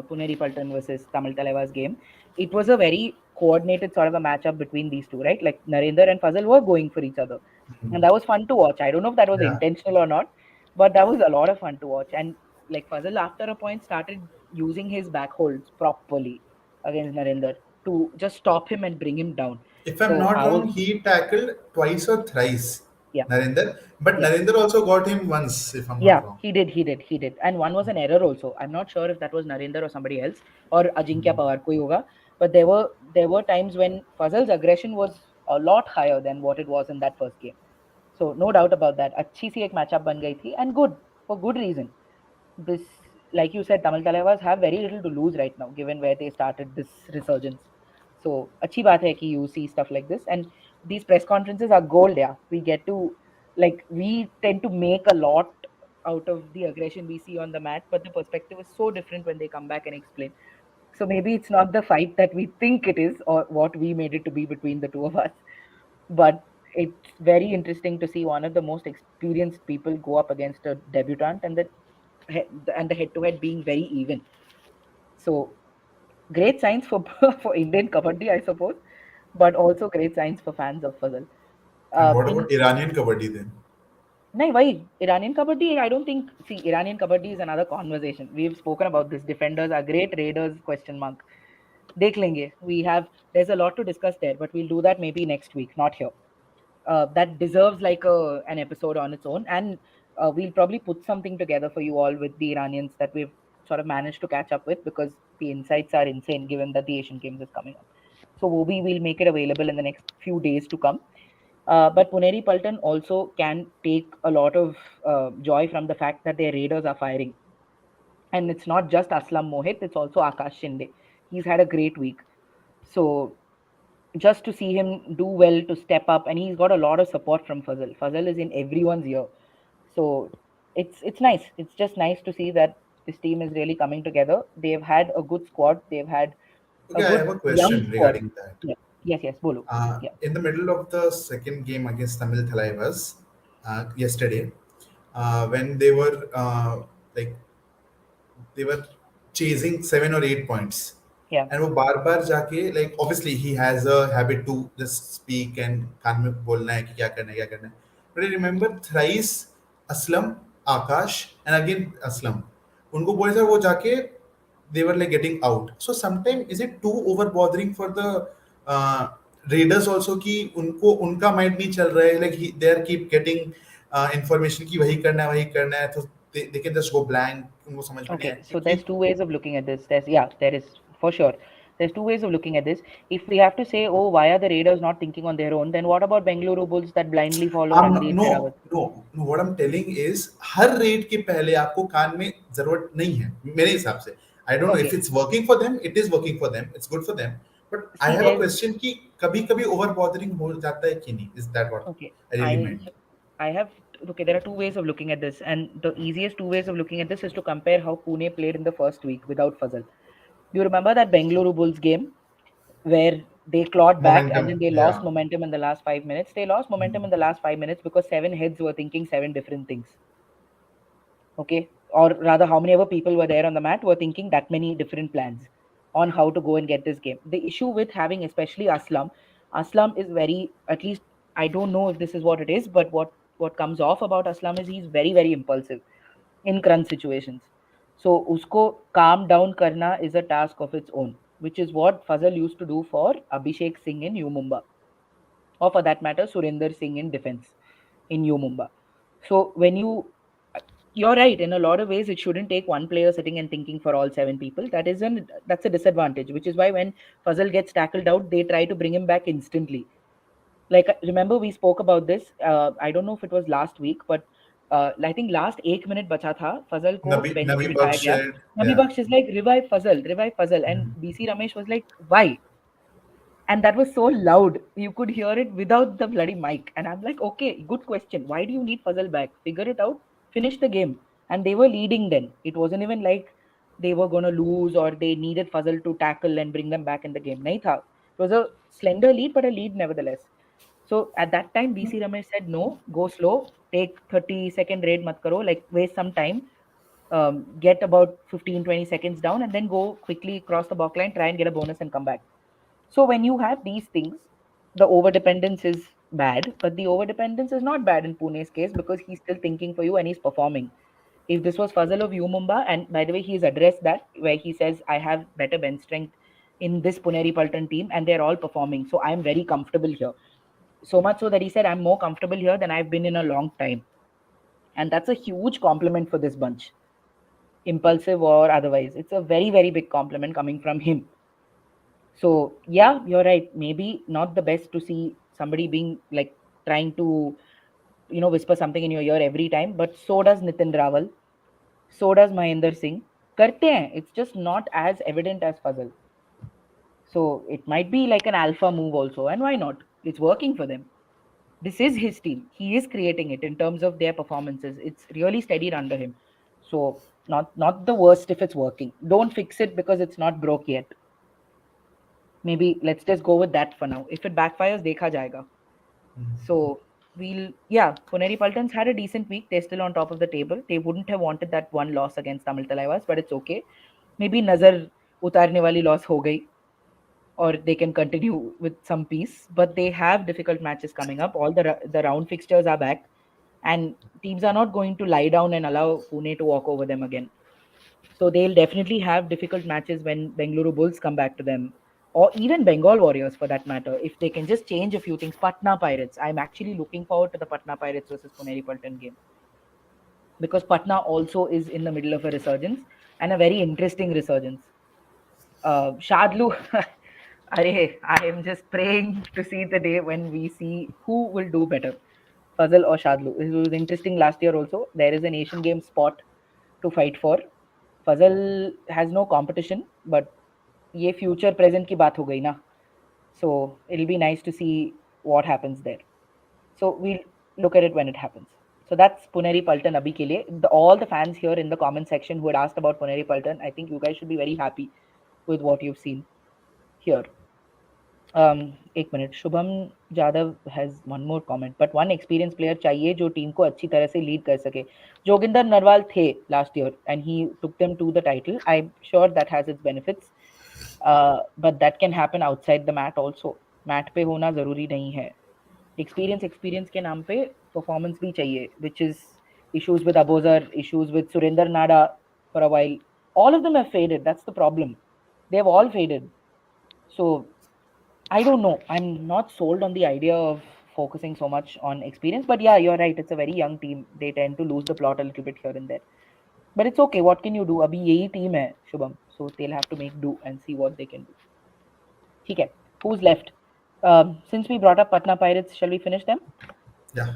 Puneri Paltan versus Tamil Talevas game, it was a very coordinated sort of a matchup between these two, right? Like Narendra and Fazal were going for each other, and that was fun to watch. I don't know if that was Yeah. intentional or not, but that was a lot of fun to watch. And like Fazal, after a point, started using his back holds properly against Narendra to just stop him and bring him down. If I'm not wrong, he tackled twice or thrice. Yeah. Narendra, but Yeah. Narendra also got him once, if I'm Yeah, not wrong. he did. And one was an error also. I'm not sure if that was Narendra or somebody else or Ajinkya Pawar koi hoga. But there were times when Fazal's aggression was a lot higher than what it was in that first game. So no doubt about that. अच्छी सी एक matchup बन गई थी and good for good reason. This, like you said, Tamil Talevas have very little to lose right now, given where they started this resurgence. So अच्छी बात है कि you see stuff like this, and these press conferences are gold. Yeah, we get to, like, we tend to make a lot out of the aggression we see on the mat, but the perspective is so different when they come back and explain. So maybe it's not the fight that we think it is or what we made it to be between the two of us, but it's very interesting to see one of the most experienced people go up against a debutant, and the head-to-head being very even. So great signs for for Indian kabaddi, I suppose, but also great signs for fans of Fazal. And what about Iranian kabaddi then? No, why Iranian kabaddi? I don't think. See, Iranian kabaddi is another conversation. We've spoken about this. Defenders are great. Raiders ? देख लेंगे. There's a lot to discuss there, but we'll do that maybe next week, not here. that deserves like an episode on its own. And we'll probably put something together for you all with the Iranians that we've sort of managed to catch up with, because the insights are insane given that the Asian Games is coming up. So we will make it available in the next few days to come. But Puneri Paltan also can take a lot of joy from the fact that their raiders are firing. And it's not just Aslam Mohit, it's also Akash Shinde. He's had a great week. So just to see him do well, to step up, and he's got a lot of support from Fazal. Fazal is in everyone's ear. So it's nice. It's just nice to see that this team is really coming together. They've had a good squad. They've had a Okay, I good have a young question squad. regarding that. Yeah. Yes, yes, Bolo. Yeah. In the middle of the second game against Tamil Thalaivas yesterday, when they were like they were chasing 7 or 8 points, Yeah. and वो बार बार जाके, like obviously he has a habit to just speak and कान में बोलना है कि क्या करना है, but I remember thrice Aslam, Akash and again Aslam, उनको बोले सर वो जाके they were like getting out. So sometimes is it too over bothering for the uh, raiders also कि उनको उनका mind नहीं चल रहा है, like they are keep getting information कि वही करना है, तो they can just go blank, उनको समझ में नहीं Okay, आया so क्योंकि there's two ways of looking at this. There is for sure. There's two ways of looking at this. If we have to say, oh, why are the Raiders not thinking on their own? Then what about Bengaluru Bulls that blindly follow Ranveer no Sherawat? No no what I am telling is हर raid के पहले आपको कान में जरूरत नहीं है मेरे हिसाब से. आई don't know if Okay, it's working for them, it is working for them, it's good for them, but I see, have a there's question कि कभी कभी ओवर बॉदरिंग हो जाता है कि नहीं, is that what okay. I really I meant. I have okay. There are two ways of looking at this, and the easiest two ways of looking at this is to compare how Pune played in the first week without Fazal. You remember that Bengaluru Bulls game where they clawed back and Momentum, then they lost yeah. momentum in the last 5 minutes? They lost momentum in the last 5 minutes because seven heads were thinking seven different things. Okay, or rather how many ever people were there on the mat were thinking that many different plans on how to go and get this game. The issue with having especially Aslam is very, at least I don't know if this is what it is, but what comes off about Aslam is he's very very impulsive in crunch situations. So usko calm down karna is a task of its own, which is what Fazal used to do for Abhishek Singh in Mumba, or for that matter Surinder Singh in defense in Mumba. So when you're right, in a lot of ways it shouldn't take one player sitting and thinking for all seven people. That's a disadvantage, which is why when Fazal gets tackled out, they try to bring him back instantly. Like remember we spoke about this, I don't know if it was last week, but I think last 1 minute बचा था Fazal को Nabi bench Nabi पे बिठाया Baksh गया. said, Nabi yeah. Baksh is like revive Fazal, and BC Ramesh was like, why? And that was so loud you could hear it without the bloody mic, and I'm like, okay, good question, why do you need Fazal back? Figure it out, finish the game. And they were leading then. It wasn't even like they were going to lose or they needed Fazal to tackle and bring them back in the game. Nahi tha. It was a slender lead, but a lead nevertheless. So at that time BC Ramesh said, no, go slow, take 30-second raid mat karo, like waste some time, get about 15-20 seconds down and then go quickly cross the balk line, try and get a bonus and come back. So when you have these things, the over dependence is bad, but the over dependence is not bad in Pune's case because he's still thinking for you and he's performing. If this was Fazal of Mumba, and by the way, he's addressed that where he says, I have better bench strength in this Puneri Paltan team and they're all performing. So I'm very comfortable here. So much so that he said, I'm more comfortable here than I've been in a long time. And that's a huge compliment for this bunch, impulsive or otherwise. It's a very, very big compliment coming from him. So yeah, you're right. Maybe not the best to see somebody being like trying to, whisper something in your ear every time. But so does Nitin Rawal. So does Mahinder Singh. Karte hain. It's just not as evident as Fazal. So it might be like an alpha move also, and why not? It's working for them. This is his team. He is creating it in terms of their performances. It's really steadied under him. So not the worst if it's working. Don't fix it because it's not broke yet. Maybe let's just go with that for now. If it backfires, dekha jayega. So yeah, Puneri Paltans had a decent week. They're still on top of the table. They wouldn't have wanted that one loss against Tamil Thalaivas, but it's okay. Maybe nazar utarne wali loss ho gayi, or they can continue with some peace. But they have difficult matches coming up. All the round fixtures are back, and teams are not going to lie down and allow Pune to walk over them again. So they'll definitely have difficult matches when Bengaluru Bulls come back to them, or even Bengal Warriors for that matter, if they can just change a few things. Patna Pirates, I'm actually looking forward to the Patna Pirates versus Puneri Paltan game, because Patna also is in the middle of a resurgence, and a very interesting resurgence. Shadlu, I am just praying to see the day when we see who will do better, Fazal or Shadlu. It was interesting last year also. There is an Asian Games spot to fight for. Fazal has no competition, but ये future present की बात हो गई ना. So it'll be nice to see what happens there. So we'll look at it when it happens. So that's Puneri Paltan abhi ke liye. All the fans here in the comment section who had asked about Puneri Paltan, I think you guys should be very happy with what you've seen here. एक minute, Shubham Jadhav has one more comment, but one experience player चाहिए जो team को अच्छी तरह से lead कर सके. जोगिंदर नरवाल थे last year and he took them to the title. I am sure that has its benefits, but that can happen outside the mat also. Mat पे होना जरूरी नहीं है. एक्सपीरियंस के नाम पे परफॉर्मेंस भी चाहिए, which is issues with Abozar, issues with Surinder Nada for a while. All of them have faded. That's the problem. They have all faded. So I don't know. I'm not sold on the idea of focusing so much on experience. But yeah, you're right. It's a very young team. They tend to lose the plot a little bit here and there. But it's okay. What can you do? Abhi yehi team hai, Shubham. So they'll have to make do and see what they can do. Okay. Who's left? Since we brought up Patna Pirates, shall we finish them? Yeah.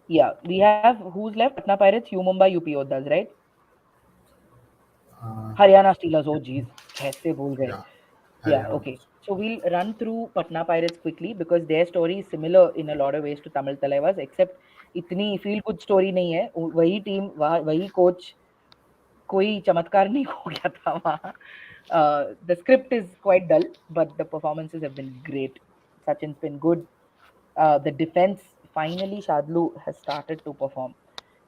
Yeah. We have who's left? Patna Pirates, U Mumbai, UP Yoddhas, right? Haryana Steelers. Oh, geez. Kaise bhul gaye? Yeah. Yeah, Haryana. okay. So we'll run through Patna Pirates quickly because their story is similar in a lot of ways to Tamil Thalaivas, except इतनी feel good story नहीं है. वही team, वही coach, कोई चमत्कार नहीं हो गया था वहाँ. The script is quite dull, but the performances have been great. Sachin's been good. The defense, finally, Shadlu has started to perform.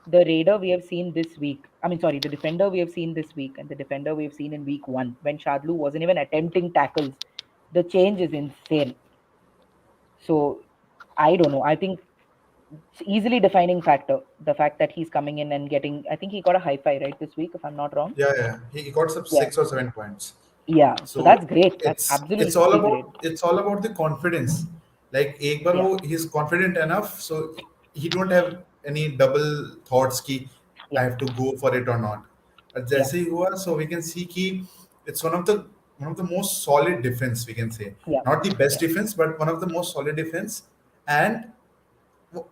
The raider we have seen this week, the defender we have seen this week, and the defender we have seen in week 1, when Shadlu wasn't even attempting tackles, the change is insane. So I don't know. I think it's easily defining factor, the fact that he's coming in and getting, I think he got a high five right this week, if I'm not wrong. Yeah, yeah. He got some Yeah. 6 or 7 points. Yeah. So So that's great. That's it's all absolutely great. about the confidence. Like एक बार Yeah. वो he's confident enough, so he don't have any double thoughts कि I Yeah. have to go for it or not. और Yeah. जैसे ही हुआ, so we can see कि it's one of the most solid defense, we can say. Yeah. Not the best Yeah. defense, but one of the most solid defense. And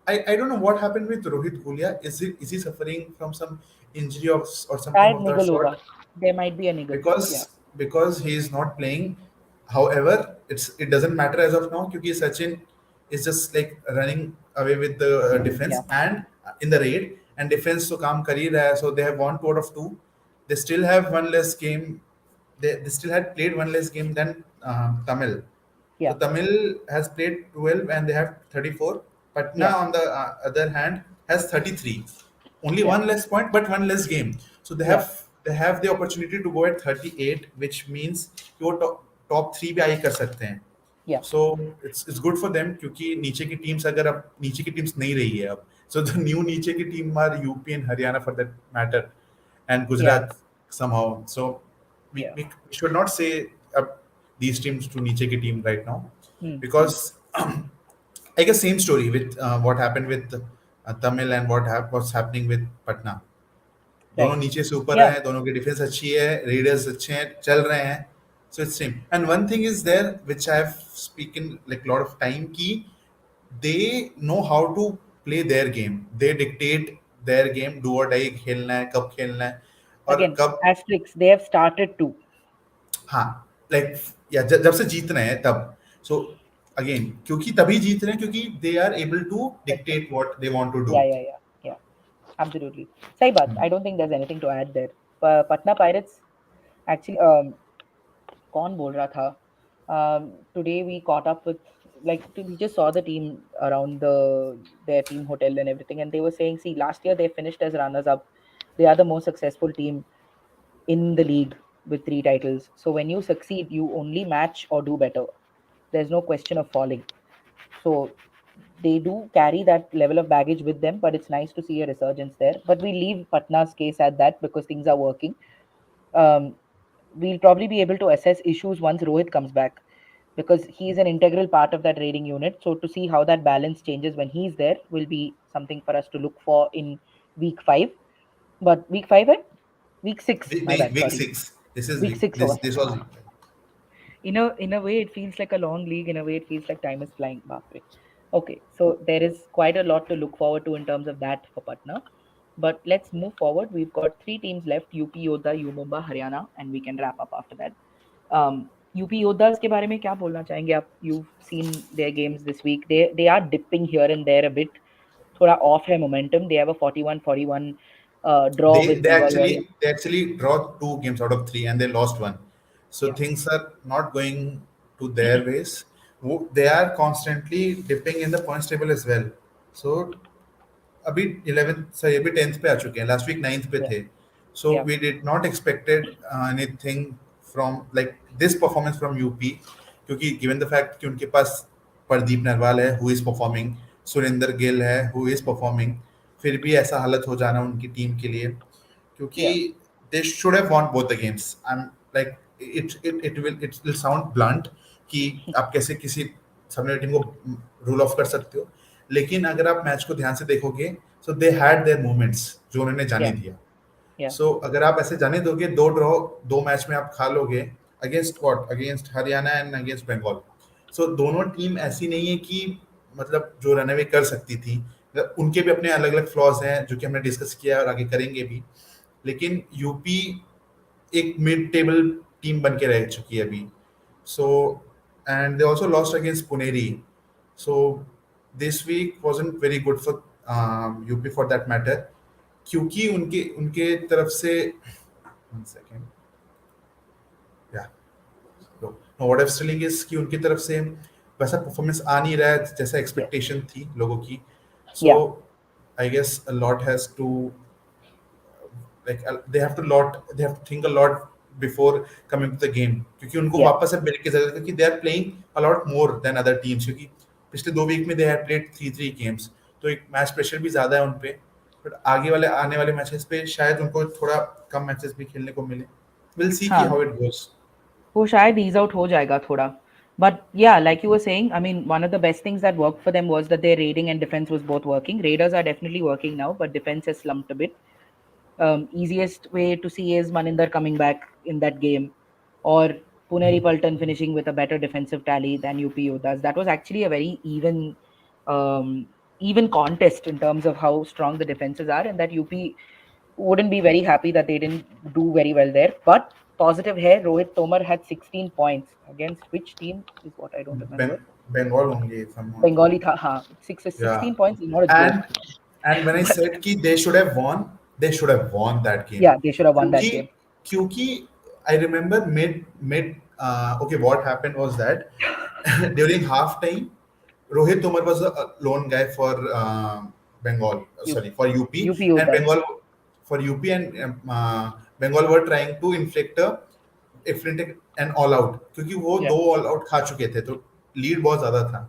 I don't know what happened with Rohit Gulia. Is he suffering from some injury or something शायद of that निगल होगा. sort? There might be a niggle. Yeah. Because he is not playing. However, it doesn't matter as of now because Sachin is just like running away with the defense Yeah. and in the raid, and defense so काम कर ही रहा है. So they have won 2 out of 2. They still have one less game. They still had played one less game than Tamil. So Yeah. Tamil has played 12 and they have 34. Patna, Yeah. on the other hand, has 33. Only Yeah. one less point, but one less game. So they Yeah. have the opportunity to go at 38, which means कि वो top 3 भी आई कर सकते हैं. Yeah. So it's good for them क्योंकि नीचे की teams अगर अब नीचे की teams नहीं रही है अब. So the new नीचे की team are UP and Haryana for that matter, and Yeah. Gujarat somehow. So we, Yeah. we should not say these teams to नीचे की team right now Hmm. because I guess same story with what happened with Tamil and what's happening with Patna. दोनों Right. नीचे से ऊपर Yeah. हैं, दोनों की defence अच्छी है, रेडर्स अच्छे हैं, चल रहे हैं. So it's same. And one thing is there which I have spoken like a lot of time कि they know how to play their game. They dictate their game, do or die, खेलना है, कब खेलना है, और Again, कब. asterisks. They have started to. हाँ, like या जब से जीत रहे हैं तब. So again क्योंकि तभी जीत रहे हैं क्योंकि they are able to That's right. dictate what they want to do. Yeah. Yeah. Yeah. Yeah. Absolutely. सही बात. I don't think there's anything to add there. Patna Pirates actually कौन बोल रहा था? Today we caught up with, like, we just saw the team around their team hotel and everything, and they were saying, see, last year they finished as runners up. They are the most successful team in the league with 3 titles. So when you succeed, you only match or do better. There's no question of falling. So they do carry that level of baggage with them, but it's nice to see a resurgence there. But we leave Patna's case at that because things are working. Um, we'll probably be able to assess issues once Rohit comes back, because he's an integral part of that raiding unit. So to see how that balance changes when he's there will be something for us to look for in week 5. But week 5, eh? Week 6, my bad, Week sorry. six. This is Week week. 6 over. This was week. In a way it feels like a long league, in a way it feels like time is flying. Baapre. Okay, so there is quite a lot to look forward to in terms of that for Patna. But let's move forward. We've got 3 teams left: UP Yodha, U Mumba, Haryana, and we can wrap up after that. UP Yoddhas के बारे में क्या बोलना चाहेंगे आप? You've seen their games this week. They are dipping here and there a bit. थोड़ा off है momentum. They have a 41-41 draw with Bengal Warriors. They actually draw 2 games out of 3 and they lost one. So Yeah, things are not going to their ways. They are constantly dipping in the points table as well. So अभी 11th sorry अभी 10th पे आ चुके हैं. Last week 9th पे yeah, थे. So yeah, we did not expected anything from like this performance from UP, क्योंकि given the fact कि उनके पास प्रदीप नरवाल है who is performing, Surendra Gill है who is performing, फिर भी ऐसा हालत हो जाना उनकी टीम के लिए, क्योंकि yeah. they should have won both the games. I'm like it will sound blunt कि आप कैसे किसी सामने टीम को रूल ऑफ कर सकते हो, लेकिन अगर आप मैच को ध्यान से देखोगे सो दे हैड देयर मोमेंट्स जो उन्होंने जाने Yeah, दिया. yeah, सो अगर आप ऐसे जाने दोगे, 2 ड्रॉ 2 मैच में आप खा लोगे against what, against Haryana and against Bengal. So दोनों टीम ऐसी नहीं है कि मतलब जो रनअवे कर सकती थी. उनके भी अपने अलग अलग फ्लॉज हैं जो कि हमने डिस्कस किया है और आगे करेंगे भी, लेकिन यूपी एक मिड टेबल टीम बन के रह चुकी है अभी. So and they also lost against Puneri. So this week wasn't very good for UP for that matter, क्योंकि उनके उनके तरफ से 1 सेकेंड या no what I am is कि उनकी तरफ से वैसा परफॉर्मेंस आ नहीं रहा है जैसा yeah, एक्सपेक्टेशन थी लोगों की. So yeah, I guess a lot has to like they have to think a lot before coming to the game, क्योंकि उनको yeah. वापस से बिल्ड की जरूरत है कि they are playing a lot more than other teams, क्योंकि पिछले 2 वीक में they had played 3 games, तो एक मैच प्रेशर भी ज्यादा है उनपे. बट आगे वाले आने वाले मैचेस पे शायद उनको थोड़ा कम मैचेस भी खेलने को मिले. विल सी कि हाँ, हाउ इट गोस. वो शायद ईज आउट हो जाएगा थोड़ा. But yeah, like you were saying, I mean, one of the best things that worked for them was that their raiding and defense was both working. Raiders are definitely working now, but defense has slumped a bit. Easiest way to see is Maninder coming back in that game, or Puneri Paltan finishing with a better defensive tally than UP Yoddhas. That was actually a very um, even contest in terms of how strong the defenses are, and that UP wouldn't be very happy that they didn't do very well there. But positive here, Rohit Tomar had 16 points against which team is what I don't remember. Bengal होंगे if I'm not wrong. Bengali tha, हाँ, Yeah. 16 points is not a And joke. when I But said कि they should have won that game. yeah, they should have won that क्योंकि game. क्योंकि I remember mid okay, what happened was that during half time Rohit Tomar was a lone guy for Bengal, You, sorry, for UP, UP and Yoddhas. Bengal for UP and Bengal were trying to inflict an all out, क्योंकि वो Yeah. 2 all out खा चुके थे, तो lead बहुत ज्यादा था.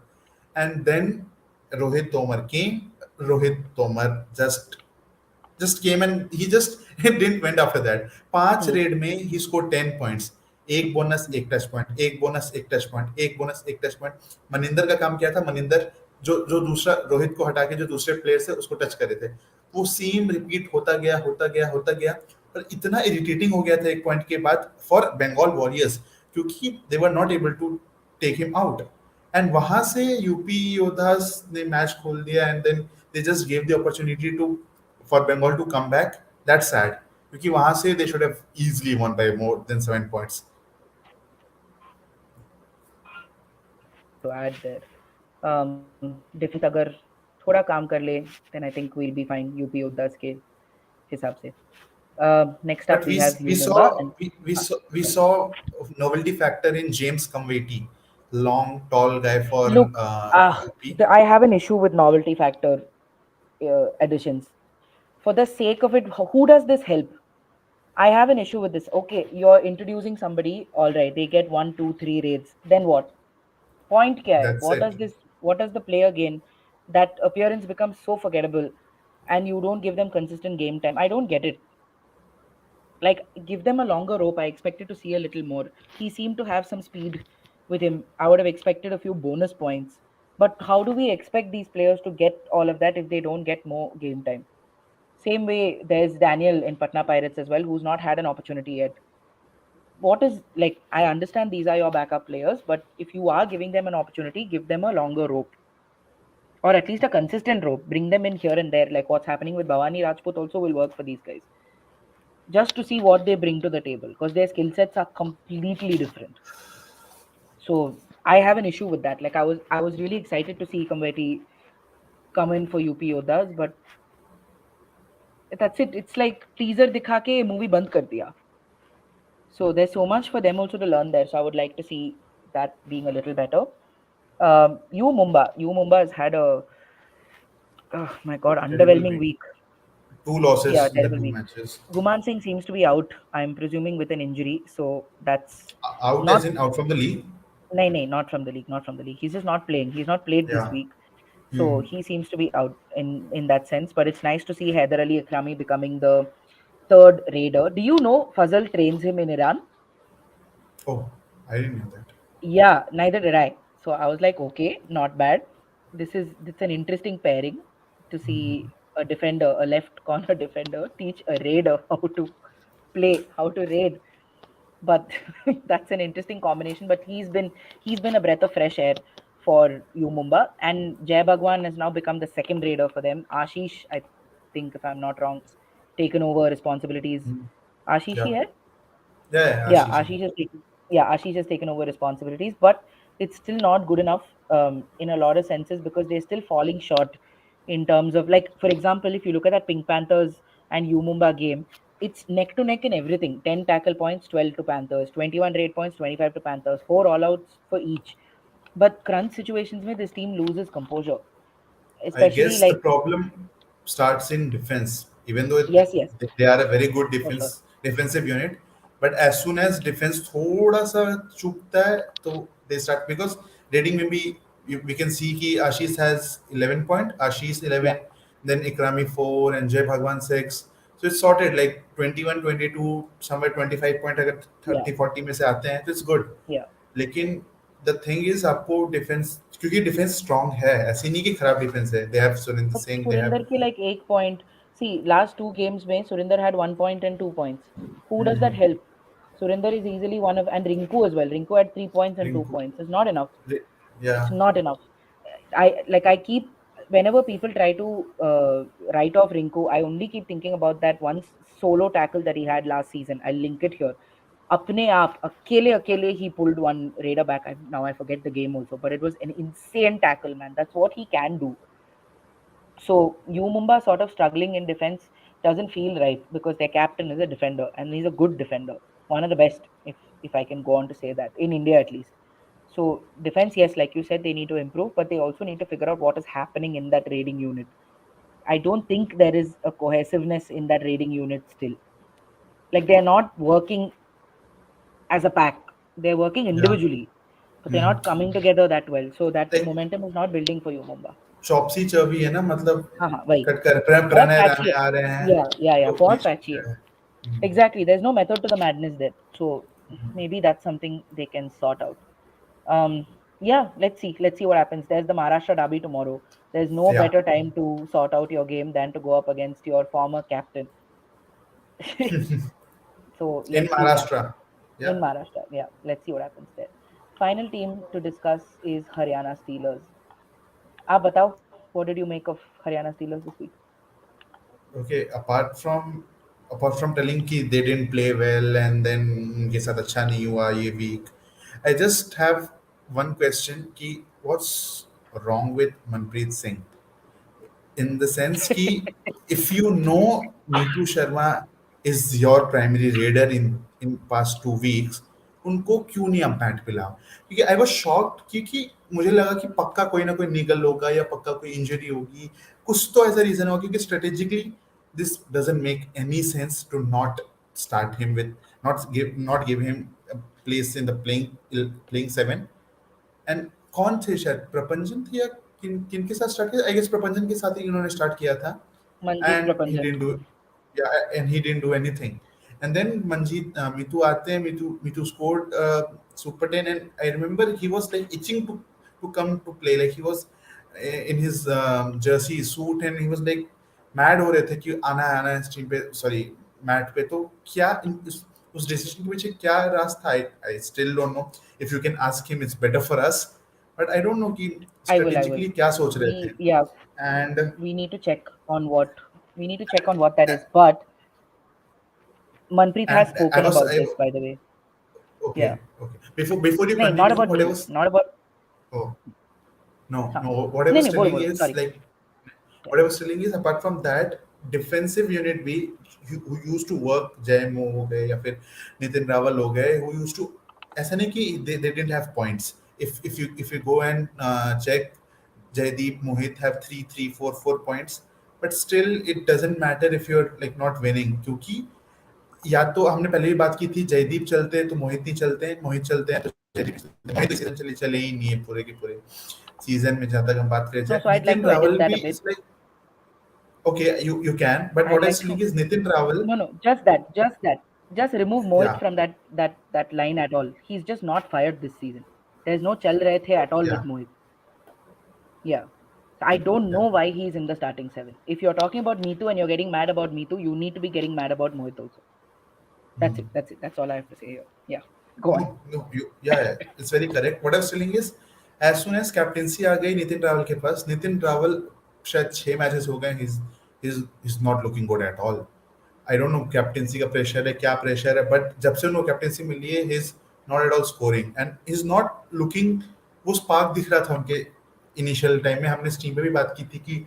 And then Rohit Tomar came. Rohit Tomar just came and he just didn't went after that. 5 red में he scored 10 points. एक बोनस एक टच पॉइंट, एक बोनस एक टच पॉइंट, एक बोनस एक टच पॉइंट. मनिंदर का काम क्या था? मनिंदर जो जो दूसरा रोहित को हटा के जो दूसरे प्लेयर थे उसको टच करे थे. वो सेम रिपीट होता गया होता गया होता गया, और इतना इरिटेटिंग हो गया था एक पॉइंट के बाद फॉर बंगाल वॉरियर्स, क्योंकि they were not able to take him out. And वहां से यूपी योद्धास ने मैच खोल दिया, and then they just gave the opportunity to for Bengal to come back. That's sad, क्योंकि वहां से they should have easily won by more than 7 points. To add there. Defense अगर थोड़ा काम कर ले, then I think we'll be fine. UP Yoddhas के हिसाब से. Next up But we have we U Mumba saw and we sorry. saw novelty factor in James Kamweti, long tall guy for Look, UP. I have an issue with novelty factor additions. For the sake of it, who does this help? I have an issue with this. Okay, you're introducing somebody, all right, they get 1, 2, 3 raids. Then what? Point kya hai? That's it. What does the player gain? That appearance becomes so forgettable and you don't give them consistent game time. I don't get it. Like, give them a longer rope. I expected to see a little more. He seemed to have some speed with him. I would have expected a few bonus points. But how do we expect these players to get all of that if they don't get more game time? Same way, there's Daniel in Patna Pirates as well, who's not had an opportunity yet. What is like? I understand these are your backup players, but if you are giving them an opportunity, give them a longer rope or at least a consistent rope. Bring them in here and there, like what's happening with Bhavani Rajput also will work for these guys, just to see what they bring to the table because their skill sets are completely different. So I have an issue with that. Like I was really excited to see Kamveti come in for UP Yoddhas, but that's it. It's like teaser dikha ke movie band kar diya. So there's so much for them also to learn there. So I would like to see that being a little better. U Mumba has had a, oh my god, Terrible underwhelming week. week. Two Yeah, losses in the terrible two week. matches. Guman Singh seems to be out. I'm presuming with an injury, so that's Out as not. in out from the league. No, no, not from the league. Not from the league. He's just not playing. He's not played this Yeah. week, so Hmm. he seems to be out in that sense. But it's nice to see Haider Ali Akrami becoming the third raider. Do you know Fazal trains him in Iran? Oh, I didn't know that. Yeah, neither did I. So I was like, okay, not bad. This an interesting pairing to see a defender, a left corner defender, teach a raider how to play, how to raid. But that's an interesting combination. But he's been a breath of fresh air for you Mumba, and Jay Bhagwan has now become the second raider for them. Ashish, I think if I'm not wrong, taken over responsibilities. Hmm. Ashish Yeah. here? Yeah, yeah, Yeah, Ashish. Ashish has taken over responsibilities, but it's still not good enough in a lot of senses because they're still falling short in terms of, like, for example, if you look at that Pink Panthers and U Mumba game, it's neck to neck in everything. 10 tackle points, 12 to Panthers, 21 raid points, 25 to Panthers, four all outs for each. But crunch situations where this team loses composure, I especially guess the like, problem starts in defense, even though yes, yes, they are a very good for sure. defensive unit. But as soon as defense थोड़ा सा चूकता है, तो they start because rating maybe we can see कि Ashish has 11 point, Ashish Yeah, 11, then Ikrami 4 and Jay Bhagwan 6. So it's sorted like 21, 22, somewhere 25 point अगर yeah, 30, 40 में से आते हैं, तो it's good. yeah. लेकिन द थिंग इज आपको defence क्योंकि डिफेंस स्ट्रांग है ऐसी नहीं कि खराब डिफेंस है they have Surendra But Singh they have Surinder ki like 8 point. See, last two games mein Surinder had 1 point and 2 points. Who does that help? Surinder is easily one of, and Rinku as well. Rinku had 3 points and two Rinku points. It's not enough. या It's not enough. I keep, whenever people try to write off Rinku, I only keep thinking about that one solo tackle that he had last season. I'll link it here. अपने आप अकेले he pulled one raider back. Now I forget the game also, but it was an insane tackle, man. That's what he can do. So U Mumba sort of struggling in defense doesn't feel right because their captain is a defender and he's a good defender, one of the best, if I can go on to say that in India at least. So defense, yes, like you said, they need to improve, but they also need to figure out what is happening in that raiding unit. I don't think there is a cohesiveness in that raiding unit still. Like they're not working as a pack; they're working या individually, but they're not coming together that well. So that like momentum is not building for you, Mumba. Chop suey चौबी है ना मतलब हाँ हाँ वही cut कर बहुत Pranay patchy Rane है आ रहे हैं या तो बहुत बीच पैची में है है exactly there's no method to the madness there so maybe that's something they can sort out um yeah let's see what happens. There's the Maharashtra derby tomorrow. There's no या better time to sort out your game than to go up against your former captain. So in let's see what Maharashtra happens या in Maharashtra. Yeah, let's see what happens there. Final team to discuss is Haryana Steelers. आप बताओ, what did you make of Haryana Steelers this week? Okay, apart from telling कि they didn't play well and then उनके साथ अच्छा नहीं हुआ ये week, I just have one question कि what's wrong with Manpreet Singh? In the sense कि if you know Neetu Sharma is your primary raider in past 2 weeks, उनको क्यों नहीं आप बैट पिलाओ? क्योंकि आई वाज शॉक्ड क्योंकि मुझे लगा कि पक्का कोई ना कोई निगल होगा या पक्का कोई इंजरी होगी कुछ तो ऐसा रीजन होगा क्योंकि strategically this doesn't make any sense to not start him with not give him a place in the playing seven. And कौन थे शायद प्रपंजन थी या किनके साथ स्टार्ट किया आई गेस प्रपंजन के साथ ही इन्होंने स्टार्ट किया था Manjeet and he Prapanjan. Didn't do या and he didn't do anything And then Manjeet, Mitu aate hain, Mitu scored Super 10, and I remember he was like itching to come to play. Like he was in his jersey suit, and he was like mad हो रहे थे कि आना है stream पे, sorry mat पे. तो क्या उस डिसीजन के पीछे क्या राज था? I still don't know. If you can ask him, it's better for us. But I don't know कि I will. strategically क्या सोच रहे थे. Yeah, And we need to check on what that is. But Manpreet has and spoken about this, by the way. Yeah. okay. Before you No, not continue, about what I me. was Not about. oh no, Huh. no, what I No, was no, bolo, telling bolo. is Sorry. like Yeah. what I was telling is apart from that defensive unit we who used to work जय मो हो गए या फिर नितिन रावल हो गए who used to ऐसा नहीं कि they didn't have points. If you go and check, Jaideep, Mohit have 3 3 4 4 points, but still it doesn't matter if you're like not winning क्योंकि या तो हमने पहले ही बात की थी जयदीप चलते हैं तो मोहित नहीं चलते हैं, मोहित चलते हैं तो जयदीप चलते हैं. मोहित सीजन चले ही नहीं है पूरे के पूरे सीजन में जहां तक हम बात करें No, जाए. so I'd like Nitin to edit Rawal that भी a bit. Is like okay, you can, but I'd what I'm like saying to. is Nitin Raval, No, no, just that. Just remove Mohit yeah, from that line at all. He's just not fired this season. There's no chal rahe the at all yeah, with Mohit. Yeah. I don't yeah. know why he's in the starting seven. If you're talking about Neetu and you're getting mad about Neetu, you need to be getting mad about Mohit also. That's it. That's it. That's all I have to say here. Yeah. Go on. No, yeah, it's very correct. What I was telling is, as soon as captaincy आ गई नितिन रावल के पास, नितिन रावल शायद 6 matches हो गए, he's not looking good at all. I don't no captaincy का pressure है क्या pressure है, but जब से उनको कैप्टेंसी मिली है he is not at all scoring and he is not looking. वो स्पार्क दिख रहा था उनके इनिशियल टाइम में, हमने स्टीम पे भी बात की थी कि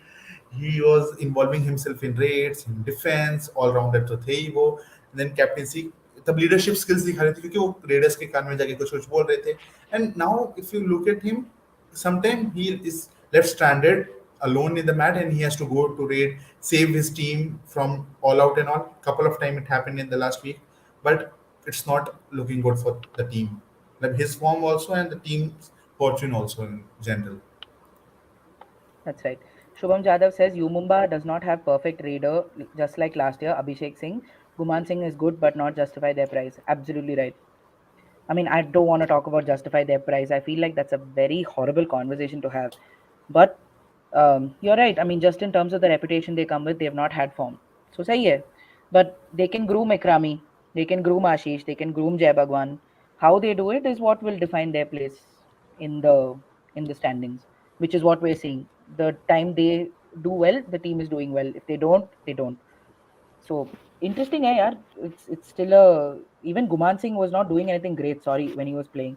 he was involving himself in raids in defence all rounder तो थे ही वो. देन कैप्टेंसी तब लीडरशिप स्किल्स दिखा रहे थे क्योंकि वो रेडर्स के कान में जाके कुछ कुछ बोल रहे थे. And now if you look at him, sometimes he is left stranded alone in the mat and he has to go to raid, save his team from all out and all. Couple of time it happened in the last week, but it's not looking good for the team, like his form also and the team's fortune also in general. That's right. Shubham Jadhav says Mumba does not have perfect raider, just like last year. Abhishek Singh, Guman Singh is good, but not justify their price. Absolutely right. I mean, I don't want to talk about justify their price. I feel like that's a very horrible conversation to have. But you're right. I mean, just in terms of the reputation they come with, they have not had form. So say yeah. But they can groom Ikrami, they can groom Ashish, they can groom Jai Bhagwan. How they do it is what will define their place in the standings, which is what we're seeing. The time they do well, the team is doing well. If they don't, they don't. So interesting, yaar. It's still a even Guman Singh was not doing anything great. Sorry, when he was playing.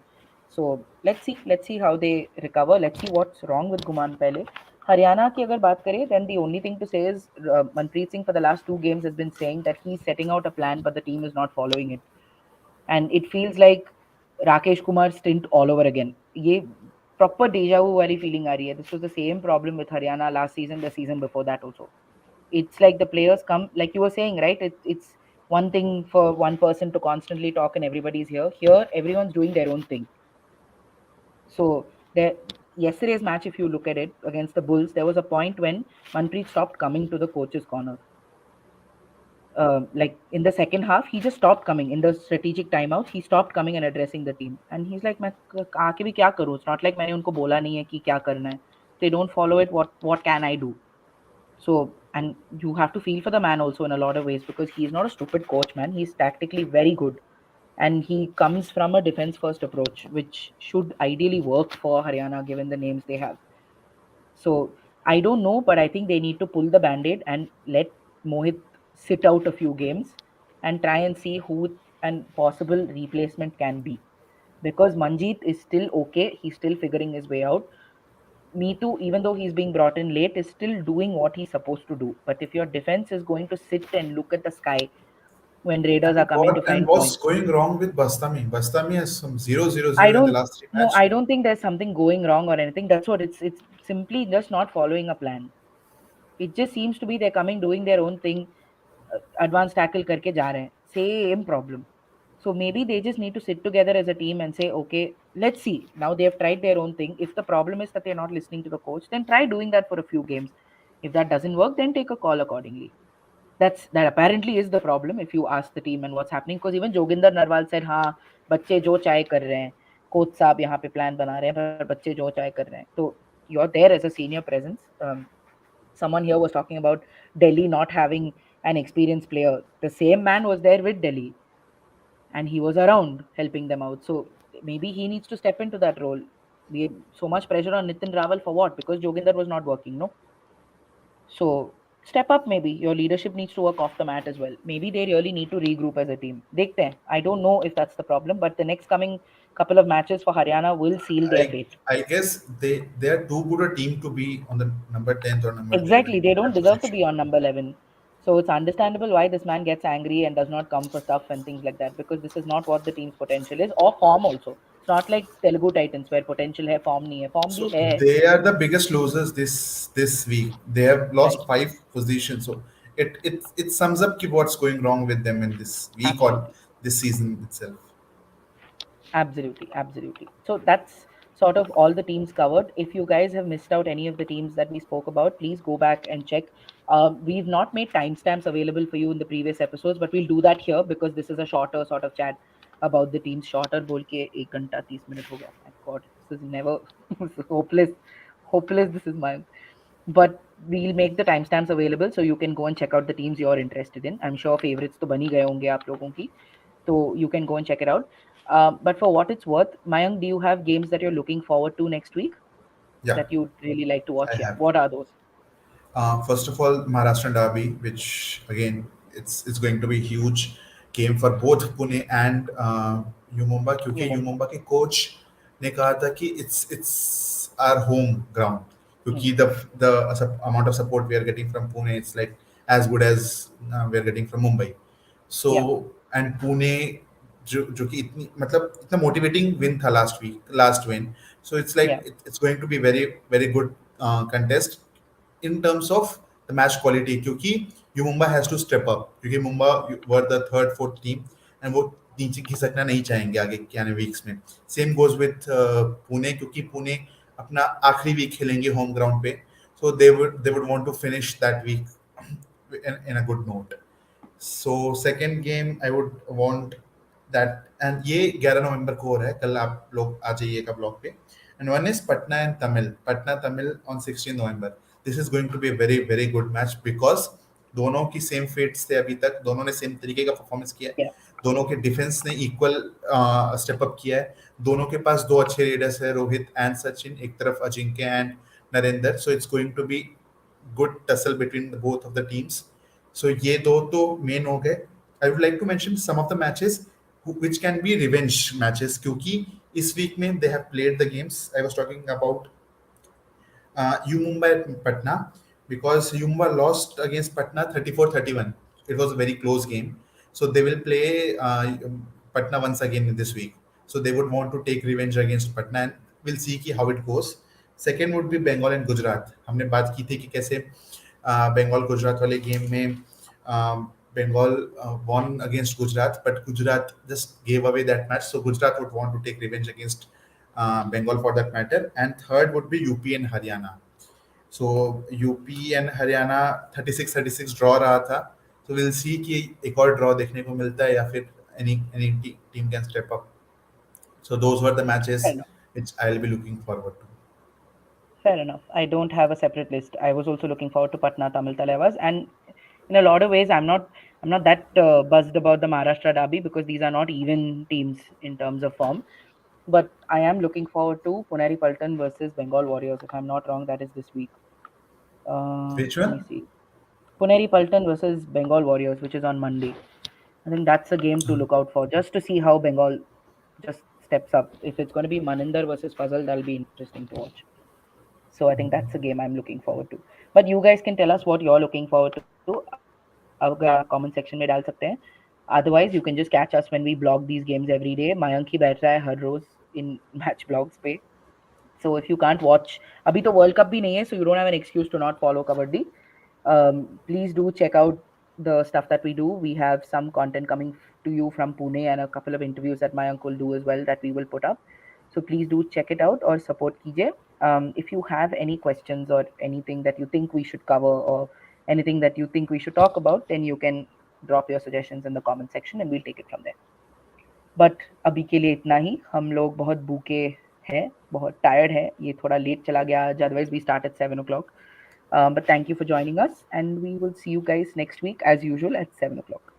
So let's see how they recover. Let's see what's wrong with Guman पहले. Haryana की अगर बात करें, then the only thing to say is Manpreet Singh for the last 2 games has been saying that he's setting out a plan, but the team is not following it, and it feels like Rakesh Kumar stint all over again. ये proper deja vu वाली feeling आ रही है. This was the same problem with Haryana last season, the season before that also. It's like the players come, like you were saying, right? It's one thing for one person to constantly talk and everybody's here everyone's doing their own thing. So there, yesterday's match, if you look at it against the Bulls, there was a point when Manpreet stopped coming to the coach's corner. Like in the second half, he just stopped coming in the strategic timeouts. He stopped coming and addressing the team, and he's like, "मैं आके भी क्या करूँ? It's not like मैंने उनको बोला नहीं है कि क्या करना है. They don't follow it. What can I do?" So, and you have to feel for the man also in a lot of ways because he's not a stupid coach, man. He's tactically very good. And he comes from a defense first approach, which should ideally work for Haryana given the names they have. So, I don't know, but I think they need to pull the band aid and let Mohit sit out a few games and try and see who an possible replacement can be. Because Manjeet is still okay, he's still figuring his way out. Me too, even though he's being brought in late, is still doing what he's supposed to do. But if your defense is going to sit and look at the sky when Raiders are coming to And find what's points, going wrong with Bastami? Bastami has some 0 0 I 0 in the don't last three no, match. I don't think there's something going wrong or anything. That's what it's simply just not following a plan. It just seems to be they're coming doing their own thing, advanced tackle करके जा रहे हैं. Same problem. So maybe they just need to sit together as a team and say, okay, let's see. Now they have tried their own thing. If the problem is that they're not listening to the coach, then try doing that for a few games. If that doesn't work, then take a call accordingly. That apparently is the problem if you ask the team and what's happening, because even Joginder Narwal said हाँ बच्चे जो चाहे कर रहे हैं, coach साहब यहाँ पे प्लान बना रहे हैं पर बच्चे जो चाहे कर रहे हैं. तो you're there as a senior presence. Someone here was talking about Delhi not having an experienced player. The same man was there with Delhi and he was around helping them out. So maybe he needs to step into that role. So much pressure on Nitin Rawal for what? Because Joginder was not working, no? So step up maybe. Your leadership needs to work off the mat as well. Maybe they really need to regroup as a team. Dekhte hain. I don't know if that's the problem, but the next coming couple of matches for Haryana will seal their I fate. I guess they are too good a team to be on the number 10th or number 11 Exactly. They in don't that deserve to position. be on number 11. So it's understandable why this man gets angry and does not come for stuff and things like that, because this is not what the team's potential is, or form also. It's not like Telugu Titans where potential hai, form nahi hai. Form bhi So hai. they are the biggest losers this week. They have Right. lost 5 positions. So it sums up ki what's going wrong with them in this week or Absolutely. this season itself. Absolutely, absolutely. So that's sort of all the teams covered. If you guys have missed out any of the teams that we spoke about, please go back and check. We've not made timestamps available for you in the previous episodes, but we'll do that here because this is a shorter sort of chat about the teams. Shorter बोल के 1 घंटा 30 minute हो गया. My God, this is never this is hopeless, hopeless. This is my. But we'll make the timestamps available so you can go and check out the teams you're interested in. I'm sure favorites तो बन ही गए होंगे आप लोगों की. So you can go and check it out. But for what it's worth, Mayank, do you have games that you're looking forward to next week Yeah, that you'd really like to I watch? Yeah. have. What are those? First of all, Maharashtra Derby, which again it's going to be huge game for both Pune and U Mumbai, क्योंकि You U Mumbai. Mumbai के coach ने कहा था कि it's our home ground, Hmm. क्योंकि the amount of support we are getting from Pune, it's like as good as we are getting from Mumbai. Yeah. So and Pune जो कि इतनी मतलब इतना motivating win था last win, so it's like Yeah. it's going to be very good contest in terms of the match quality, क्योंकि you Mumba has to step up, क्योंकि Mumba were the third fourth team and वो नीचे खिसकना नहीं चाहेंगे आगे के आने वीक्स में. सेम गोज विथ पुणे, क्योंकि पुणे अपना आखिरी वीक खेलेंगे होम ग्राउंड पे, so they would want to finish that week in a good note. So second game I would want that, and ये 11 नवंबर को हो रहा है, कल आप लोग आ जाइएगा ब्लॉग पे. And one is Patna Tamil on 16 November. This is going to be very very good match, because दोनों की सेम फेट्स थे अभी तक, दोनों ने सेम तरीके का परफॉर्मेंस किया है, Yeah. दोनों के डिफेंस ने इक्वल स्टेप अप किया है, दोनों के पास दो अच्छे लीडर्स है, रोहित एंड सचिन, एक तरफ Ajinkya and Narendra. So it's going to be good tussle between the both of the teams. So ये दो तो मेन हो गए. I would like to mention some of the matches which can be revenge matches, क्योंकि इस week में they have played the games. I was talking about U Mumbai at Patna, because U Mumbai lost against Patna 34-31. It was a very close game. So they will play Patna once again this week. So they would want to take revenge against Patna, and we'll see कि how it goes. Second would be Bengal and Gujarat. हमने बात की थी कि कैसे बंगाल गुजरात वाले game में Bengal won against Gujarat, but Gujarat just gave away that match. So Gujarat would want to take revenge against Bengal for that matter. And third would be UP and Haryana. So UP and Haryana 36-36 draw रहा था. So we'll see कि एक और draw देखने को मिलता है या फिर any team can step up. So those were the Fair matches enough. which I'll be looking forward to. Fair enough. I don't have a separate list. I was also looking forward to Patna Tamil Thalaivas, and in a lot of ways, I'm not that buzzed about the Maharashtra derby because these are not even teams in terms of form. But I am looking forward to Puneri Paltan versus Bengal Warriors. If I'm not wrong, that is this week. Which Let me one? see. Puneri Paltan versus Bengal Warriors, which is on Monday. I think that's a game to look out for, just to see how Bengal just steps up. If it's going to be Maninder versus Fazal, that'll be interesting to watch. So I think that's a game I'm looking forward to. But you guys can tell us what you're looking forward to. अगर आप comment section में डाल सकते हैं. Otherwise, you can just catch us when we blog these games every day. Mayank ही बैठ रहा है हर रोज in match blogs पे. So if you can't watch, अभी तो World Cup भी नहीं है, so you don't have an excuse to not follow Kabaddi. Please do check out the stuff that we do. We have some content coming to you from Pune and a couple of interviews that my uncle do as well that we will put up. So please do check it out or support Kije. If you have any questions or anything that you think we should cover or anything that you think we should talk about, then you can drop your suggestions in the comment section and we'll take it from there. But अभी के लिए इतना ही. हम लोग बहुत भूखे हैं, बहुत टायर्ड है. ये थोड़ा लेट चला गया आज, otherwise we start at 7 o'clock. But thank you for joining us, and we will see you guys next week as usual at 7 o'clock.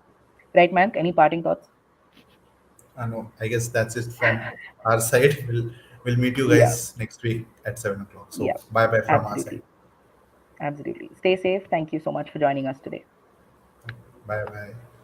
Right, Mayank? Any parting thoughts? No, I guess that's it from our side. We'll meet you Yeah, guys next week at 7 o'clock. So yeah, bye bye from our side. absolutely. Absolutely. Stay safe. Thank you so much for joining us today. Bye bye.